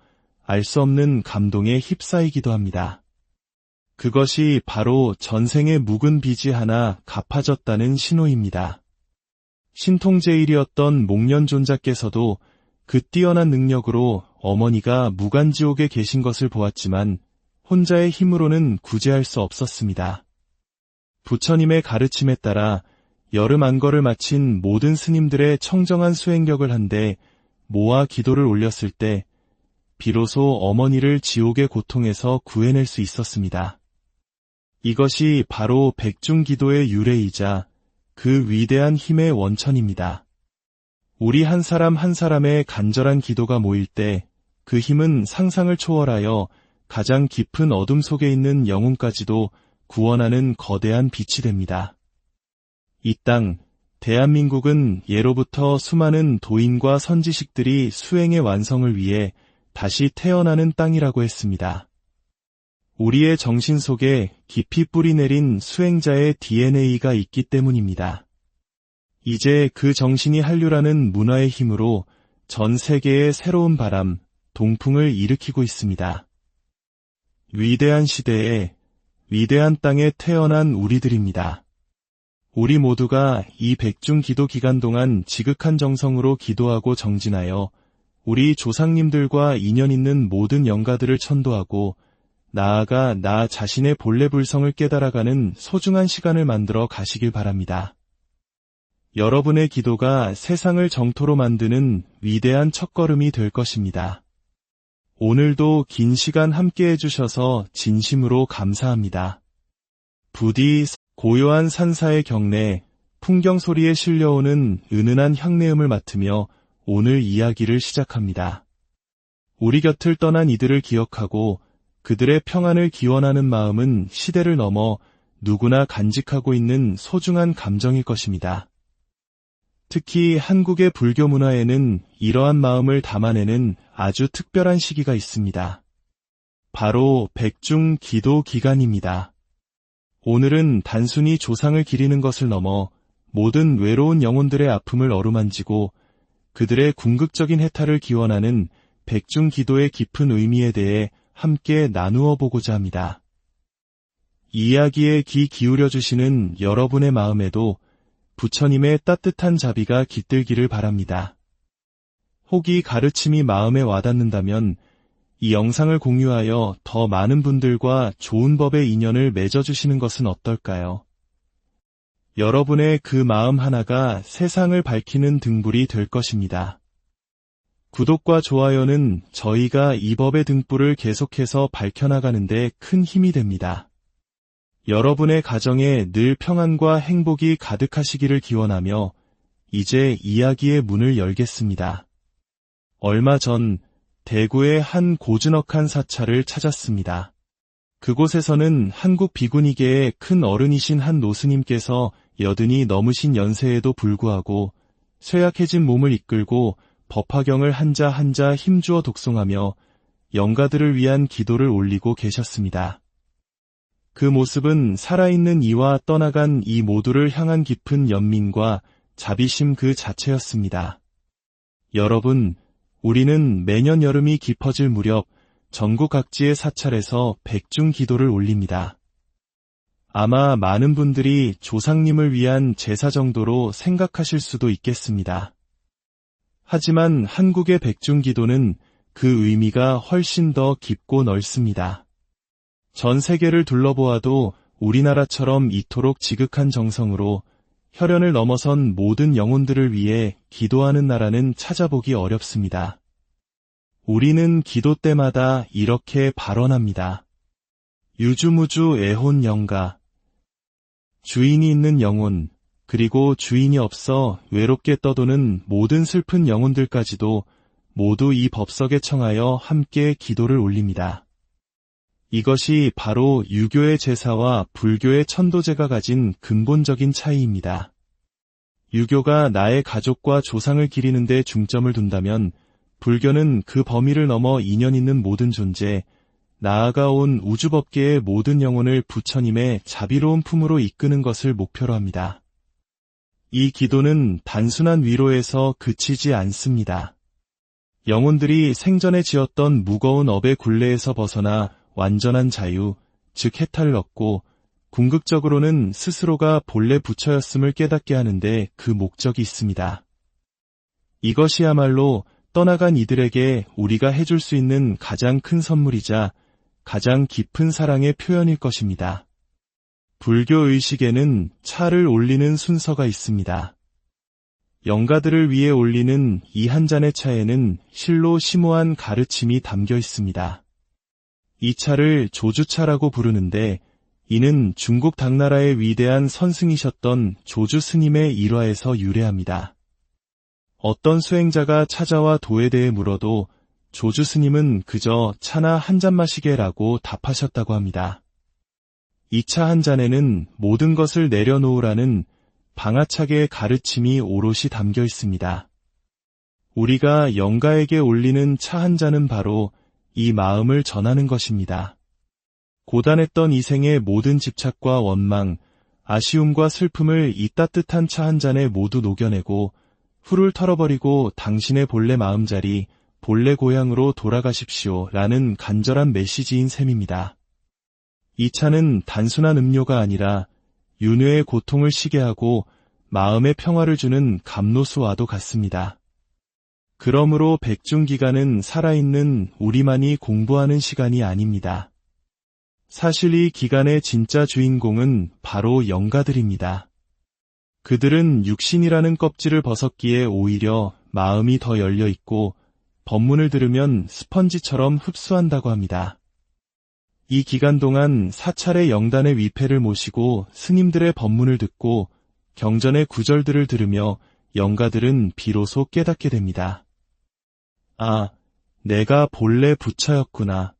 알 수 없는 감동에 휩싸이기도 합니다. 그것이 바로 전생의 묵은 빚이 하나 갚아졌다는 신호입니다. 신통제일이었던 목련존자께서도 그 뛰어난 능력으로 어머니가 무간지옥에 계신 것을 보았지만 혼자의 힘으로는 구제할 수 없었습니다. 부처님의 가르침에 따라 여름 안거를 마친 모든 스님들의 청정한 수행력을 한데 모아 기도를 올렸을 때 비로소 어머니를 지옥의 고통에서 구해낼 수 있었습니다. 이것이 바로 백중기도의 유래이자 그 위대한 힘의 원천입니다. 우리 한 사람 한 사람의 간절한 기도가 모일 때 그 힘은 상상을 초월하여 가장 깊은 어둠 속에 있는 영혼까지도 구원하는 거대한 빛이 됩니다. 이 땅, 대한민국은 예로부터 수많은 도인과 선지식들이 수행의 완성을 위해 다시 태어나는 땅이라고 했습니다. 우리의 정신 속에 깊이 뿌리내린 수행자의 DNA가 있기 때문입니다. 이제 그 정신이 한류라는 문화의 힘으로 전 세계의 새로운 바람, 동풍을 일으키고 있습니다. 위대한 시대에 위대한 땅에 태어난 우리들입니다. 우리 모두가 이 백중기도 기간 동안 지극한 정성으로 기도하고 정진하여 우리 조상님들과 인연 있는 모든 영가들을 천도하고 나아가 나 자신의 본래 불성을 깨달아가는 소중한 시간을 만들어 가시길 바랍니다. 여러분의 기도가 세상을 정토로 만드는 위대한 첫걸음이 될 것입니다. 오늘도 긴 시간 함께 해주셔서 진심으로 감사합니다. 부디 고요한 산사의 경내 풍경 소리에 실려오는 은은한 향내음을 맡으며 오늘 이야기를 시작합니다. 우리 곁을 떠난 이들을 기억하고 그들의 평안을 기원하는 마음은 시대를 넘어 누구나 간직하고 있는 소중한 감정일 것입니다. 특히 한국의 불교 문화에는 이러한 마음을 담아내는 아주 특별한 시기가 있습니다. 바로 백중 기도 기간입니다. 오늘은 단순히 조상을 기리는 것을 넘어 모든 외로운 영혼들의 아픔을 어루만지고 그들의 궁극적인 해탈을 기원하는 백중 기도의 깊은 의미에 대해 함께 나누어 보고자 합니다. 이야기에 귀 기울여 주시는 여러분의 마음에도 부처님의 따뜻한 자비가 깃들기를 바랍니다. 혹 이 가르침이 마음에 와닿는다면 이 영상을 공유하여 더 많은 분들과 좋은 법의 인연을 맺어주시는 것은 어떨까요? 여러분의 그 마음 하나가 세상을 밝히는 등불이 될 것입니다. 구독과 좋아요는 저희가 이 법의 등불을 계속해서 밝혀나가는 데 큰 힘이 됩니다. 여러분의 가정에 늘 평안과 행복이 가득하시기를 기원하며 이제 이야기의 문을 열겠습니다. 얼마 전 대구의 한 고즈넉한 사찰을 찾았습니다. 그곳에서는 한국 비구니계의 큰 어른이신 한 노스님께서 여든이 넘으신 연세에도 불구하고 쇠약해진 몸을 이끌고 법화경을 한자 한자 힘주어 독송하며 영가들을 위한 기도를 올리고 계셨습니다. 그 모습은 살아있는 이와 떠나간 이 모두를 향한 깊은 연민과 자비심 그 자체였습니다. 여러분, 우리는 매년 여름이 깊어질 무렵 전국 각지의 사찰에서 백중 기도를 올립니다. 아마 많은 분들이 조상님을 위한 제사 정도로 생각하실 수도 있겠습니다. 하지만 한국의 백중 기도는 그 의미가 훨씬 더 깊고 넓습니다. 전 세계를 둘러보아도 우리나라처럼 이토록 지극한 정성으로 혈연을 넘어선 모든 영혼들을 위해 기도하는 나라는 찾아보기 어렵습니다. 우리는 기도 때마다 이렇게 발언합니다. 유주무주 애혼 영가. 주인이 있는 영혼, 그리고 주인이 없어 외롭게 떠도는 모든 슬픈 영혼들까지도 모두 이 법석에 청하여 함께 기도를 올립니다. 이것이 바로 유교의 제사와 불교의 천도제가 가진 근본적인 차이입니다. 유교가 나의 가족과 조상을 기리는 데 중점을 둔다면 불교는 그 범위를 넘어 인연 있는 모든 존재, 나아가 온 우주법계의 모든 영혼을 부처님의 자비로운 품으로 이끄는 것을 목표로 합니다. 이 기도는 단순한 위로에서 그치지 않습니다. 영혼들이 생전에 지었던 무거운 업의 굴레에서 벗어나 완전한 자유, 즉 해탈을 얻고 궁극적으로는 스스로가 본래 부처였음을 깨닫게 하는데 그 목적이 있습니다. 이것이야말로 떠나간 이들에게 우리가 해줄 수 있는 가장 큰 선물이자 가장 깊은 사랑의 표현일 것입니다. 불교 의식에는 차를 올리는 순서가 있습니다. 영가들을 위해 올리는 이 한 잔의 차에는 실로 심오한 가르침이 담겨 있습니다. 이 차를 조주차라고 부르는데 이는 중국 당나라의 위대한 선승이셨던 조주 스님의 일화에서 유래합니다. 어떤 수행자가 찾아와 도에 대해 물어도 조주 스님은 그저 차나 한 잔 마시게라고 답하셨다고 합니다. 이 차 한 잔에는 모든 것을 내려놓으라는 방아차게의 가르침이 오롯이 담겨 있습니다. 우리가 영가에게 올리는 차 한 잔은 바로 이 마음을 전하는 것입니다. 고단했던 이 생의 모든 집착과 원망, 아쉬움과 슬픔을 이 따뜻한 차 한 잔에 모두 녹여내고 훌훌 털어버리고 당신의 본래 마음자리, 본래 고향으로 돌아가십시오 라는 간절한 메시지인 셈입니다. 이 차는 단순한 음료가 아니라 윤회의 고통을 쉬게 하고 마음의 평화를 주는 감로수와도 같습니다. 그러므로 백중기간은 살아있는 우리만이 공부하는 시간이 아닙니다. 사실 이 기간의 진짜 주인공은 바로 영가들입니다. 그들은 육신이라는 껍질을 벗었기에 오히려 마음이 더 열려있고 법문을 들으면 스펀지처럼 흡수한다고 합니다. 이 기간 동안 사찰의 영단의 위패를 모시고 스님들의 법문을 듣고 경전의 구절들을 들으며 영가들은 비로소 깨닫게 됩니다. 아, 내가 본래 부처였구나.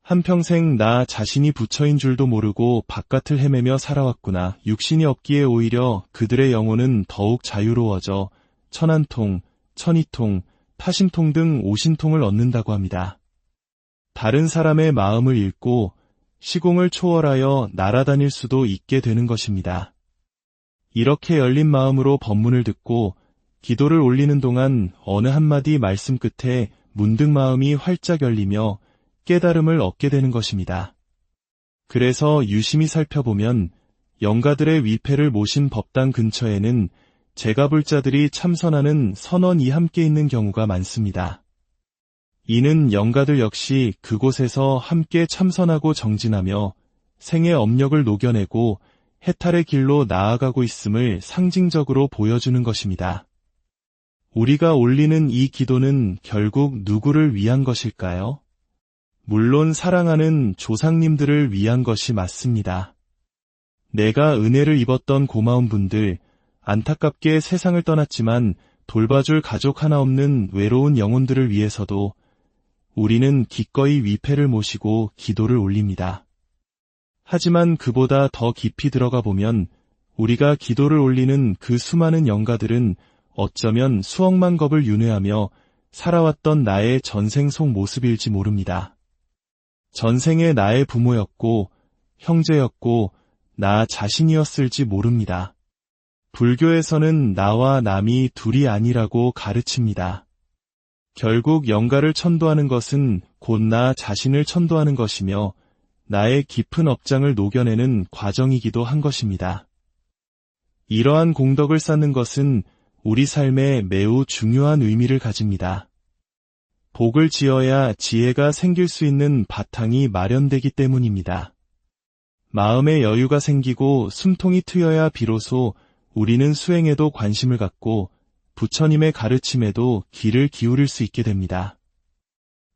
한평생 나 자신이 부처인 줄도 모르고 바깥을 헤매며 살아왔구나. 육신이 없기에 오히려 그들의 영혼은 더욱 자유로워져 천안통, 천이통, 타신통 등 오신통을 얻는다고 합니다. 다른 사람의 마음을 읽고 시공을 초월하여 날아다닐 수도 있게 되는 것입니다. 이렇게 열린 마음으로 법문을 듣고 기도를 올리는 동안 어느 한마디 말씀 끝에 문득 마음이 활짝 열리며 깨달음을 얻게 되는 것입니다. 그래서 유심히 살펴보면 영가들의 위패를 모신 법당 근처에는 제가불자들이 참선하는 선원이 함께 있는 경우가 많습니다. 이는 영가들 역시 그곳에서 함께 참선하고 정진하며 생의 업력을 녹여내고 해탈의 길로 나아가고 있음을 상징적으로 보여주는 것입니다. 우리가 올리는 이 기도는 결국 누구를 위한 것일까요? 물론 사랑하는 조상님들을 위한 것이 맞습니다. 내가 은혜를 입었던 고마운 분들, 안타깝게 세상을 떠났지만 돌봐줄 가족 하나 없는 외로운 영혼들을 위해서도 우리는 기꺼이 위패를 모시고 기도를 올립니다. 하지만 그보다 더 깊이 들어가 보면 우리가 기도를 올리는 그 수많은 영가들은 어쩌면 수억만 겁을 윤회하며 살아왔던 나의 전생 속 모습일지 모릅니다. 전생의 나의 부모였고 형제였고 나 자신이었을지 모릅니다. 불교에서는 나와 남이 둘이 아니라고 가르칩니다. 결국 영가를 천도하는 것은 곧 나 자신을 천도하는 것이며 나의 깊은 업장을 녹여내는 과정이기도 한 것입니다. 이러한 공덕을 쌓는 것은 우리 삶에 매우 중요한 의미를 가집니다. 복을 지어야 지혜가 생길 수 있는 바탕이 마련되기 때문입니다. 마음의 여유가 생기고 숨통이 트여야 비로소 우리는 수행에도 관심을 갖고 부처님의 가르침에도 귀를 기울일 수 있게 됩니다.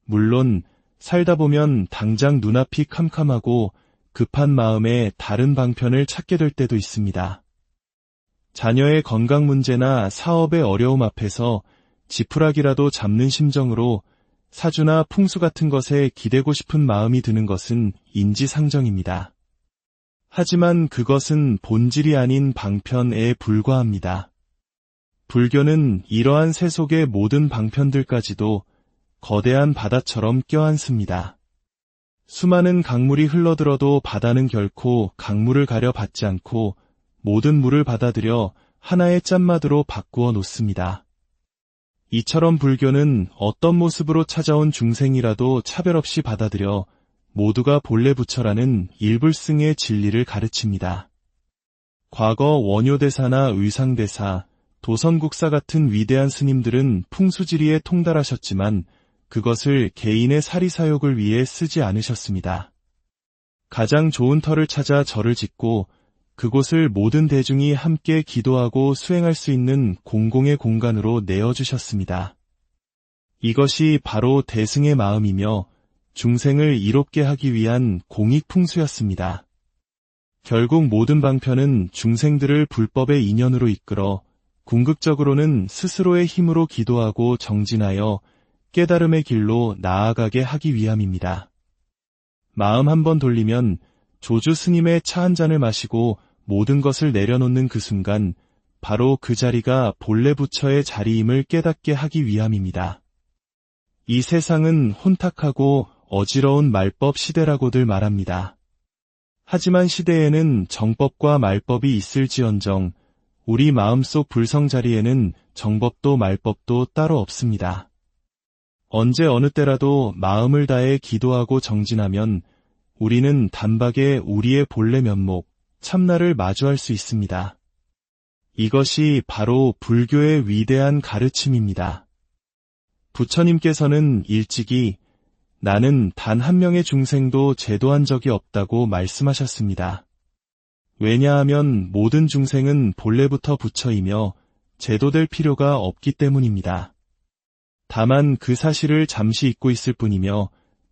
물론 살다 보면 당장 눈앞이 캄캄하고 급한 마음에 다른 방편을 찾게 될 때도 있습니다. 자녀의 건강 문제나 사업의 어려움 앞에서 지푸라기라도 잡는 심정으로 사주나 풍수 같은 것에 기대고 싶은 마음이 드는 것은 인지상정입니다. 하지만 그것은 본질이 아닌 방편에 불과합니다. 불교는 이러한 세속의 모든 방편들까지도 거대한 바다처럼 껴안습니다. 수많은 강물이 흘러들어도 바다는 결코 강물을 가려 받지 않고 모든 물을 받아들여 하나의 짠마드로 바꾸어 놓습니다. 이처럼 불교는 어떤 모습으로 찾아온 중생이라도 차별 없이 받아들여 모두가 본래 부처라는 일불승의 진리를 가르칩니다. 과거 원효대사나 의상대사, 도선국사 같은 위대한 스님들은 풍수지리에 통달하셨지만 그것을 개인의 사리사욕을 위해 쓰지 않으셨습니다. 가장 좋은 터를 찾아 절을 짓고 그곳을 모든 대중이 함께 기도하고 수행할 수 있는 공공의 공간으로 내어주셨습니다. 이것이 바로 대승의 마음이며 중생을 이롭게 하기 위한 공익풍수였습니다. 결국 모든 방편은 중생들을 불법의 인연으로 이끌어 궁극적으로는 스스로의 힘으로 기도하고 정진하여 깨달음의 길로 나아가게 하기 위함입니다. 마음 한번 돌리면 조주 스님의 차 한 잔을 마시고 모든 것을 내려놓는 그 순간 바로 그 자리가 본래 부처의 자리임을 깨닫게 하기 위함입니다. 이 세상은 혼탁하고 어지러운 말법 시대라고들 말합니다. 하지만 시대에는 정법과 말법이 있을지언정 우리 마음속 불성 자리에는 정법도 말법도 따로 없습니다. 언제 어느 때라도 마음을 다해 기도하고 정진하면 우리는 단박에 우리의 본래 면목, 참나를 마주할 수 있습니다. 이것이 바로 불교의 위대한 가르침입니다. 부처님께서는 일찍이 나는 단 한 명의 중생도 제도한 적이 없다고 말씀하셨습니다. 왜냐하면 모든 중생은 본래부터 부처이며 제도될 필요가 없기 때문입니다. 다만 그 사실을 잠시 잊고 있을 뿐이며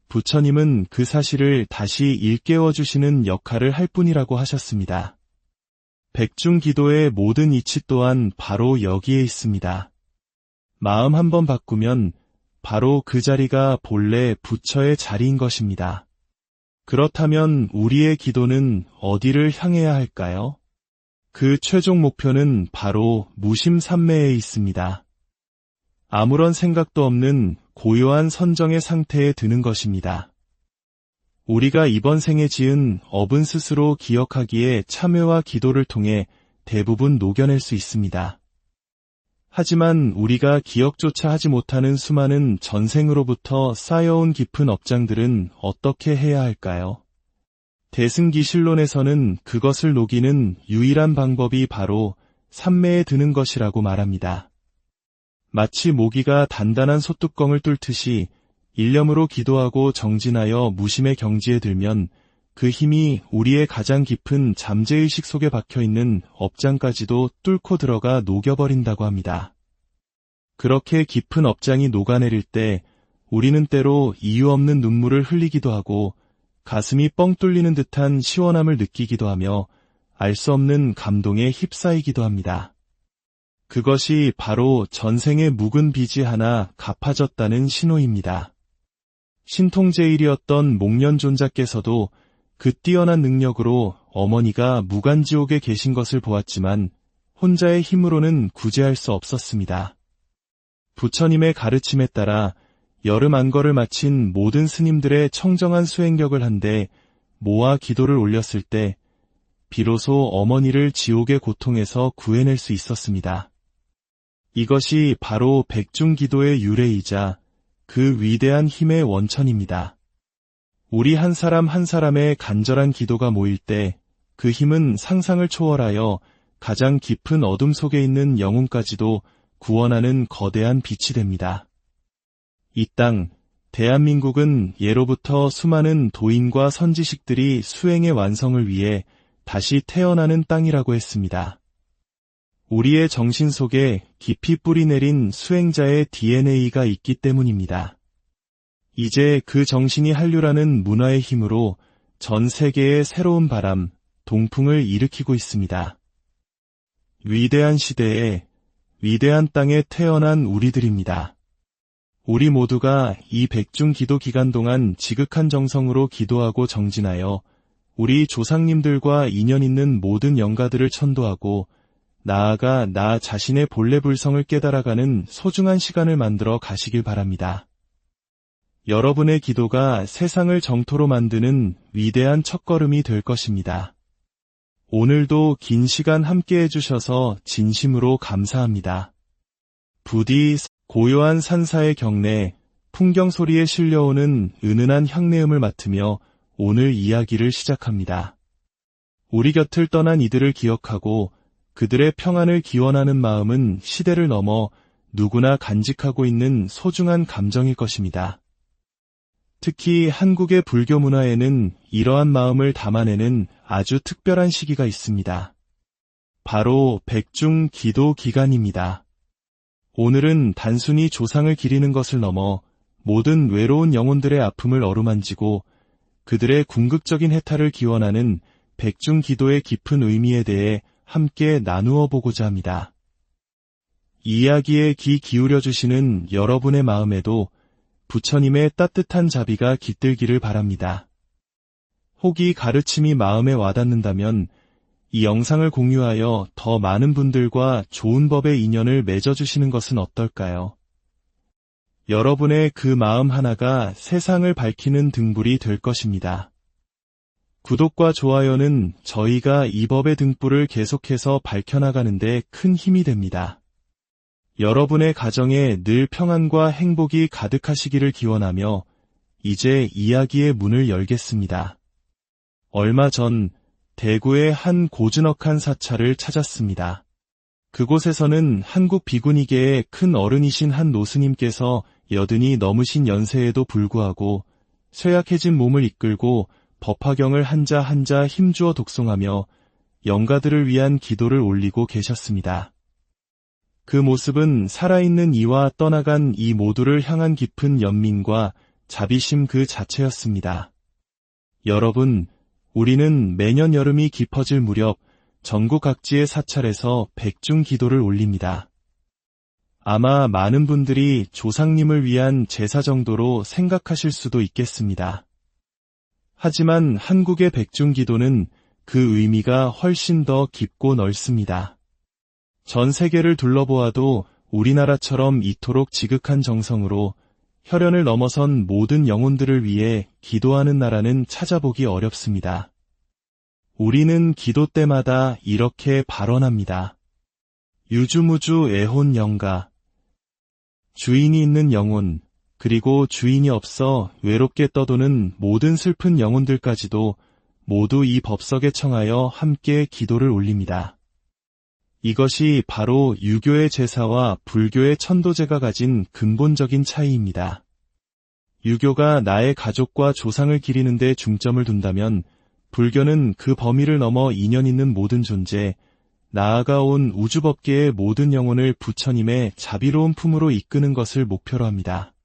부처님은 그 사실을 다시 일깨워 주시는 역할을 할 뿐이라고 하셨습니다. 백중기도의 모든 이치 또한 바로 여기에 있습니다. 마음 한번 바꾸면 바로 그 자리가 본래 부처의 자리인 것입니다. 그렇다면 우리의 기도는 어디를 향해야 할까요? 그 최종 목표는 바로 무심산매에 있습니다. 아무런 생각도 없는 고요한 선정의 상태에 드는 것입니다. 우리가 이번 생에 지은 업은 스스로 기억하기에 참회와 기도를 통해 대부분 녹여낼 수 있습니다. 하지만 우리가 기억조차 하지 못하는 수많은 전생으로부터 쌓여온 깊은 업장들은 어떻게 해야 할까요? 대승기실론에서는 그것을 녹이는 유일한 방법이 바로 산매에 드는 것이라고 말합니다. 마치 모기가 단단한 솥뚜껑을 뚫듯이 일념으로 기도하고 정진하여 무심의 경지에 들면 그 힘이 우리의 가장 깊은 잠재의식 속에 박혀있는 업장까지도 뚫고 들어가 녹여버린다고 합니다. 그렇게 깊은 업장이 녹아내릴 때 우리는 때로 이유 없는 눈물을 흘리기도 하고 가슴이 뻥 뚫리는 듯한 시원함을 느끼기도 하며 알 수 없는 감동에 휩싸이기도 합니다. 그것이 바로 전생의 묵은 빚이 하나 갚아졌다는 신호입니다. 신통제일이었던 목련존자께서도 그 뛰어난 능력으로 어머니가 무간지옥에 계신 것을 보았지만 혼자의 힘으로는 구제할 수 없었습니다. 부처님의 가르침에 따라 여름 안거를 마친 모든 스님들의 청정한 수행력을 한데 모아 기도를 올렸을 때 비로소 어머니를 지옥의 고통에서 구해낼 수 있었습니다. 이것이 바로 백중기도의 유래이자 그 위대한 힘의 원천입니다. 우리 한 사람 한 사람의 간절한 기도가 모일 때 그 힘은 상상을 초월하여 가장 깊은 어둠 속에 있는 영혼까지도 구원하는 거대한 빛이 됩니다. 이 땅, 대한민국은 예로부터 수많은 도인과 선지식들이 수행의 완성을 위해 다시 태어나는 땅이라고 했습니다. 우리의 정신 속에 깊이 뿌리내린 수행자의 DNA가 있기 때문입니다. 이제 그 정신이 한류라는 문화의 힘으로 전 세계의 새로운 바람, 동풍을 일으키고 있습니다. 위대한 시대에 위대한 땅에 태어난 우리들입니다. 우리 모두가 이 백중 기도 기간 동안 지극한 정성으로 기도하고 정진하여 우리 조상님들과 인연 있는 모든 영가들을 천도하고 나아가 나 자신의 본래 불성을 깨달아가는 소중한 시간을 만들어 가시길 바랍니다. 여러분의 기도가 세상을 정토로 만드는 위대한 첫걸음이 될 것입니다. 오늘도 긴 시간 함께 해주셔서 진심으로 감사합니다. 부디 고요한 산사의 경내, 풍경 소리에 실려오는 은은한 향내음을 맡으며 오늘 이야기를 시작합니다. 우리 곁을 떠난 이들을 기억하고 그들의 평안을 기원하는 마음은 시대를 넘어 누구나 간직하고 있는 소중한 감정일 것입니다. 특히 한국의 불교 문화에는 이러한 마음을 담아내는 아주 특별한 시기가 있습니다. 바로 백중 기도 기간입니다. 오늘은 단순히 조상을 기리는 것을 넘어 모든 외로운 영혼들의 아픔을 어루만지고 그들의 궁극적인 해탈을 기원하는 백중 기도의 깊은 의미에 대해 함께 나누어 보고자 합니다. 이야기에 귀 기울여 주시는 여러분의 마음에도 부처님의 따뜻한 자비가 깃들기를 바랍니다. 혹이 가르침이 마음에 와닿는다면 이 영상을 공유하여 더 많은 분들과 좋은 법의 인연을 맺어주시는 것은 어떨까요? 여러분의 그 마음 하나가 세상을 밝히는 등불이 될 것입니다. 구독과 좋아요는 저희가 이 법의 등불을 계속해서 밝혀나가는데 큰 힘이 됩니다. 여러분의 가정에 늘 평안과 행복이 가득하시기를 기원하며 이제 이야기의 문을 열겠습니다. 얼마 전 대구의 한 고즈넉한 사찰을 찾았습니다. 그곳에서는 한국 비구니계의 큰 어른이신 한 노스님께서 여든이 넘으신 연세에도 불구하고 쇠약해진 몸을 이끌고 법화경을 한자 한자 힘주어 독송하며 영가들을 위한 기도를 올리고 계셨습니다. 그 모습은 살아있는 이와 떠나간 이 모두를 향한 깊은 연민과 자비심 그 자체였습니다. 여러분, 우리는 매년 여름이 깊어질 무렵 전국 각지의 사찰에서 백중 기도를 올립니다. 아마 많은 분들이 조상님을 위한 제사 정도로 생각하실 수도 있겠습니다. 하지만 한국의 백중 기도는 그 의미가 훨씬 더 깊고 넓습니다. 전 세계를 둘러보아도 우리나라처럼 이토록 지극한 정성으로 혈연을 넘어선 모든 영혼들을 위해 기도하는 나라는 찾아보기 어렵습니다. 우리는 기도 때마다 이렇게 발언합니다. 유주무주 애혼 영가. 주인이 있는 영혼, 그리고 주인이 없어 외롭게 떠도는 모든 슬픈 영혼들까지도 모두 이 법석에 청하여 함께 기도를 올립니다. 이것이 바로 유교의 제사와 불교의 천도제가 가진 근본적인 차이입니다. 유교가 나의 가족과 조상을 기리는 데 중점을 둔다면 불교는 그 범위를 넘어 인연 있는 모든 존재, 나아가 온 우주법계의 모든 영혼을 부처님의 자비로운 품으로 이끄는 것을 목표로 합니다.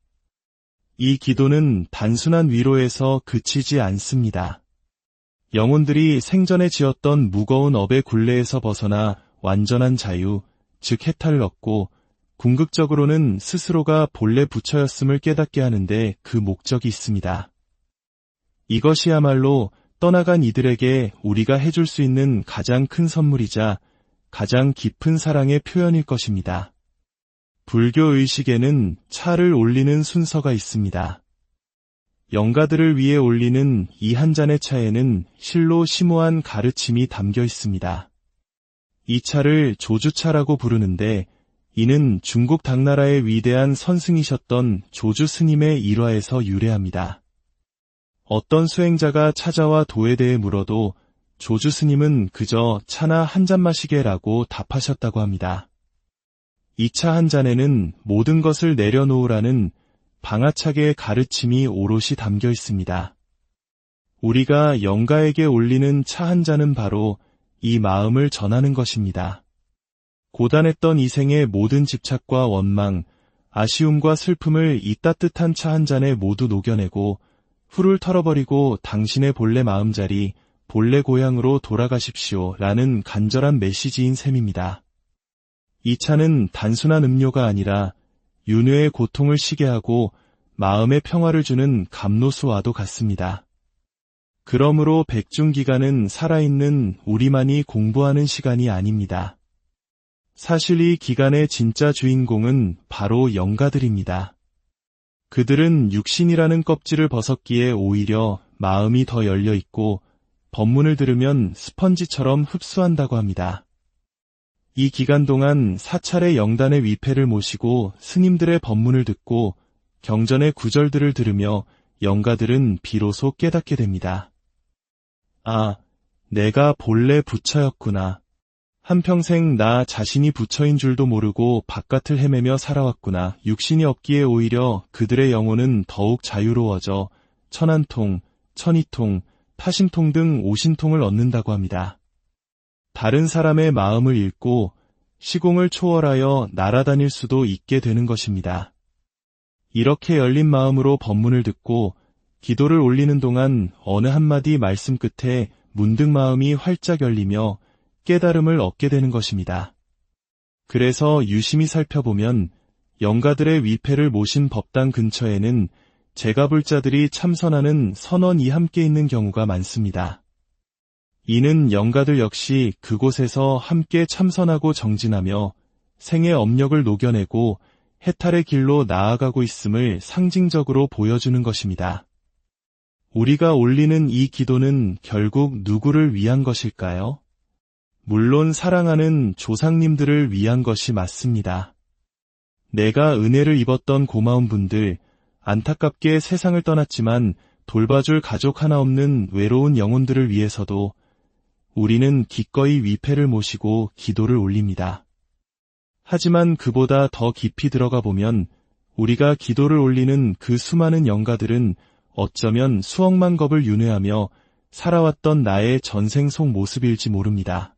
이 기도는 단순한 위로에서 그치지 않습니다. 영혼들이 생전에 지었던 무거운 업의 굴레에서 벗어나 완전한 자유, 즉 해탈을 얻고 궁극적으로는 스스로가 본래 부처였음을 깨닫게 하는데 그 목적이 있습니다. 이것이야말로 떠나간 이들에게 우리가 해줄 수 있는 가장 큰 선물이자 가장 깊은 사랑의 표현일 것입니다. 불교 의식에는 차를 올리는 순서가 있습니다. 영가들을 위해 올리는 이 한 잔의 차에는 실로 심오한 가르침이 담겨 있습니다. 이 차를 조주차라고 부르는데 이는 중국 당나라의 위대한 선승이셨던 조주 스님의 일화에서 유래합니다. 어떤 수행자가 찾아와 도에 대해 물어도 조주 스님은 그저 차나 한 잔 마시게라고 답하셨다고 합니다. 이 차 한 잔에는 모든 것을 내려놓으라는 방아차게의 가르침이 오롯이 담겨 있습니다. 우리가 영가에게 올리는 차 한 잔은 바로 이 마음을 전하는 것입니다. 고단했던 이 생의 모든 집착과 원망, 아쉬움과 슬픔을 이 따뜻한 차 한 잔에 모두 녹여내고 훌훌 털어버리고 당신의 본래 마음자리, 본래 고향으로 돌아가십시오 라는 간절한 메시지인 셈입니다. 이 차는 단순한 음료가 아니라 윤회의 고통을 쉬게 하고 마음의 평화를 주는 감로수와도 같습니다. 그러므로 백중기간은 살아있는 우리만이 공부하는 시간이 아닙니다. 사실 이 기간의 진짜 주인공은 바로 영가들입니다. 그들은 육신이라는 껍질을 벗었기에 오히려 마음이 더 열려있고 법문을 들으면 스펀지처럼 흡수한다고 합니다. 이 기간 동안 사찰의 영단의 위패를 모시고 스님들의 법문을 듣고 경전의 구절들을 들으며 영가들은 비로소 깨닫게 됩니다. 아, 내가 본래 부처였구나. 한평생 나 자신이 부처인 줄도 모르고 바깥을 헤매며 살아왔구나. 육신이 없기에 오히려 그들의 영혼은 더욱 자유로워져 천한통, 천이통, 타심통 등 오신통을 얻는다고 합니다. 다른 사람의 마음을 읽고 시공을 초월하여 날아다닐 수도 있게 되는 것입니다. 이렇게 열린 마음으로 법문을 듣고 기도를 올리는 동안 어느 한마디 말씀 끝에 문득 마음이 활짝 열리며 깨달음을 얻게 되는 것입니다. 그래서 유심히 살펴보면 영가들의 위패를 모신 법당 근처에는 제가불자들이 참선하는 선원이 함께 있는 경우가 많습니다. 이는 영가들 역시 그곳에서 함께 참선하고 정진하며 생의 업력을 녹여내고 해탈의 길로 나아가고 있음을 상징적으로 보여주는 것입니다. 우리가 올리는 이 기도는 결국 누구를 위한 것일까요? 물론 사랑하는 조상님들을 위한 것이 맞습니다. 내가 은혜를 입었던 고마운 분들, 안타깝게 세상을 떠났지만 돌봐줄 가족 하나 없는 외로운 영혼들을 위해서도 우리는 기꺼이 위패를 모시고 기도를 올립니다. 하지만 그보다 더 깊이 들어가 보면 우리가 기도를 올리는 그 수많은 영가들은 어쩌면 수억만 겁을 윤회하며 살아왔던 나의 전생 속 모습일지 모릅니다.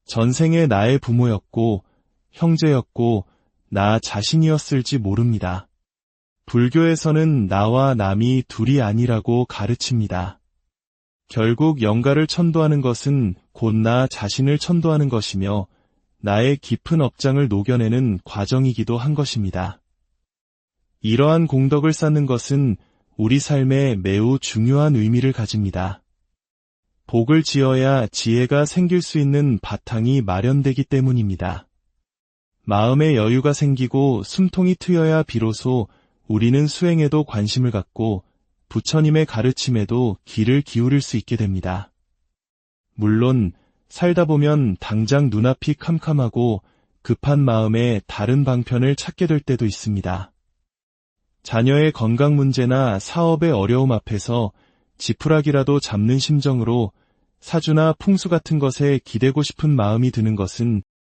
전생의 나의 부모였고 형제였고 나 자신이었을지 모릅니다. 불교에서는 나와 남이 둘이 아니라고 가르칩니다. 결국 영가를 천도하는 것은 곧 나 자신을 천도하는 것이며 나의 깊은 업장을 녹여내는 과정이기도 한 것입니다. 이러한 공덕을 쌓는 것은 우리 삶에 매우 중요한 의미를 가집니다. 복을 지어야 지혜가 생길 수 있는 바탕이 마련되기 때문입니다. 마음의 여유가 생기고 숨통이 트여야 비로소 우리는 수행에도 관심을 갖고 부처님의 가르침에도 귀를 기울일 수 있게 됩니다. 물론 살다 보면 당장 눈앞이 캄캄하고 급한 마음에 다른 방편을 찾게 될 때도 있습니다. 자녀의 건강 문제나 사업의 어려움 앞에서 지푸라기라도 잡는 심정으로 사주나 풍수 같은 것에 기대고 싶은 마음이 드는 것은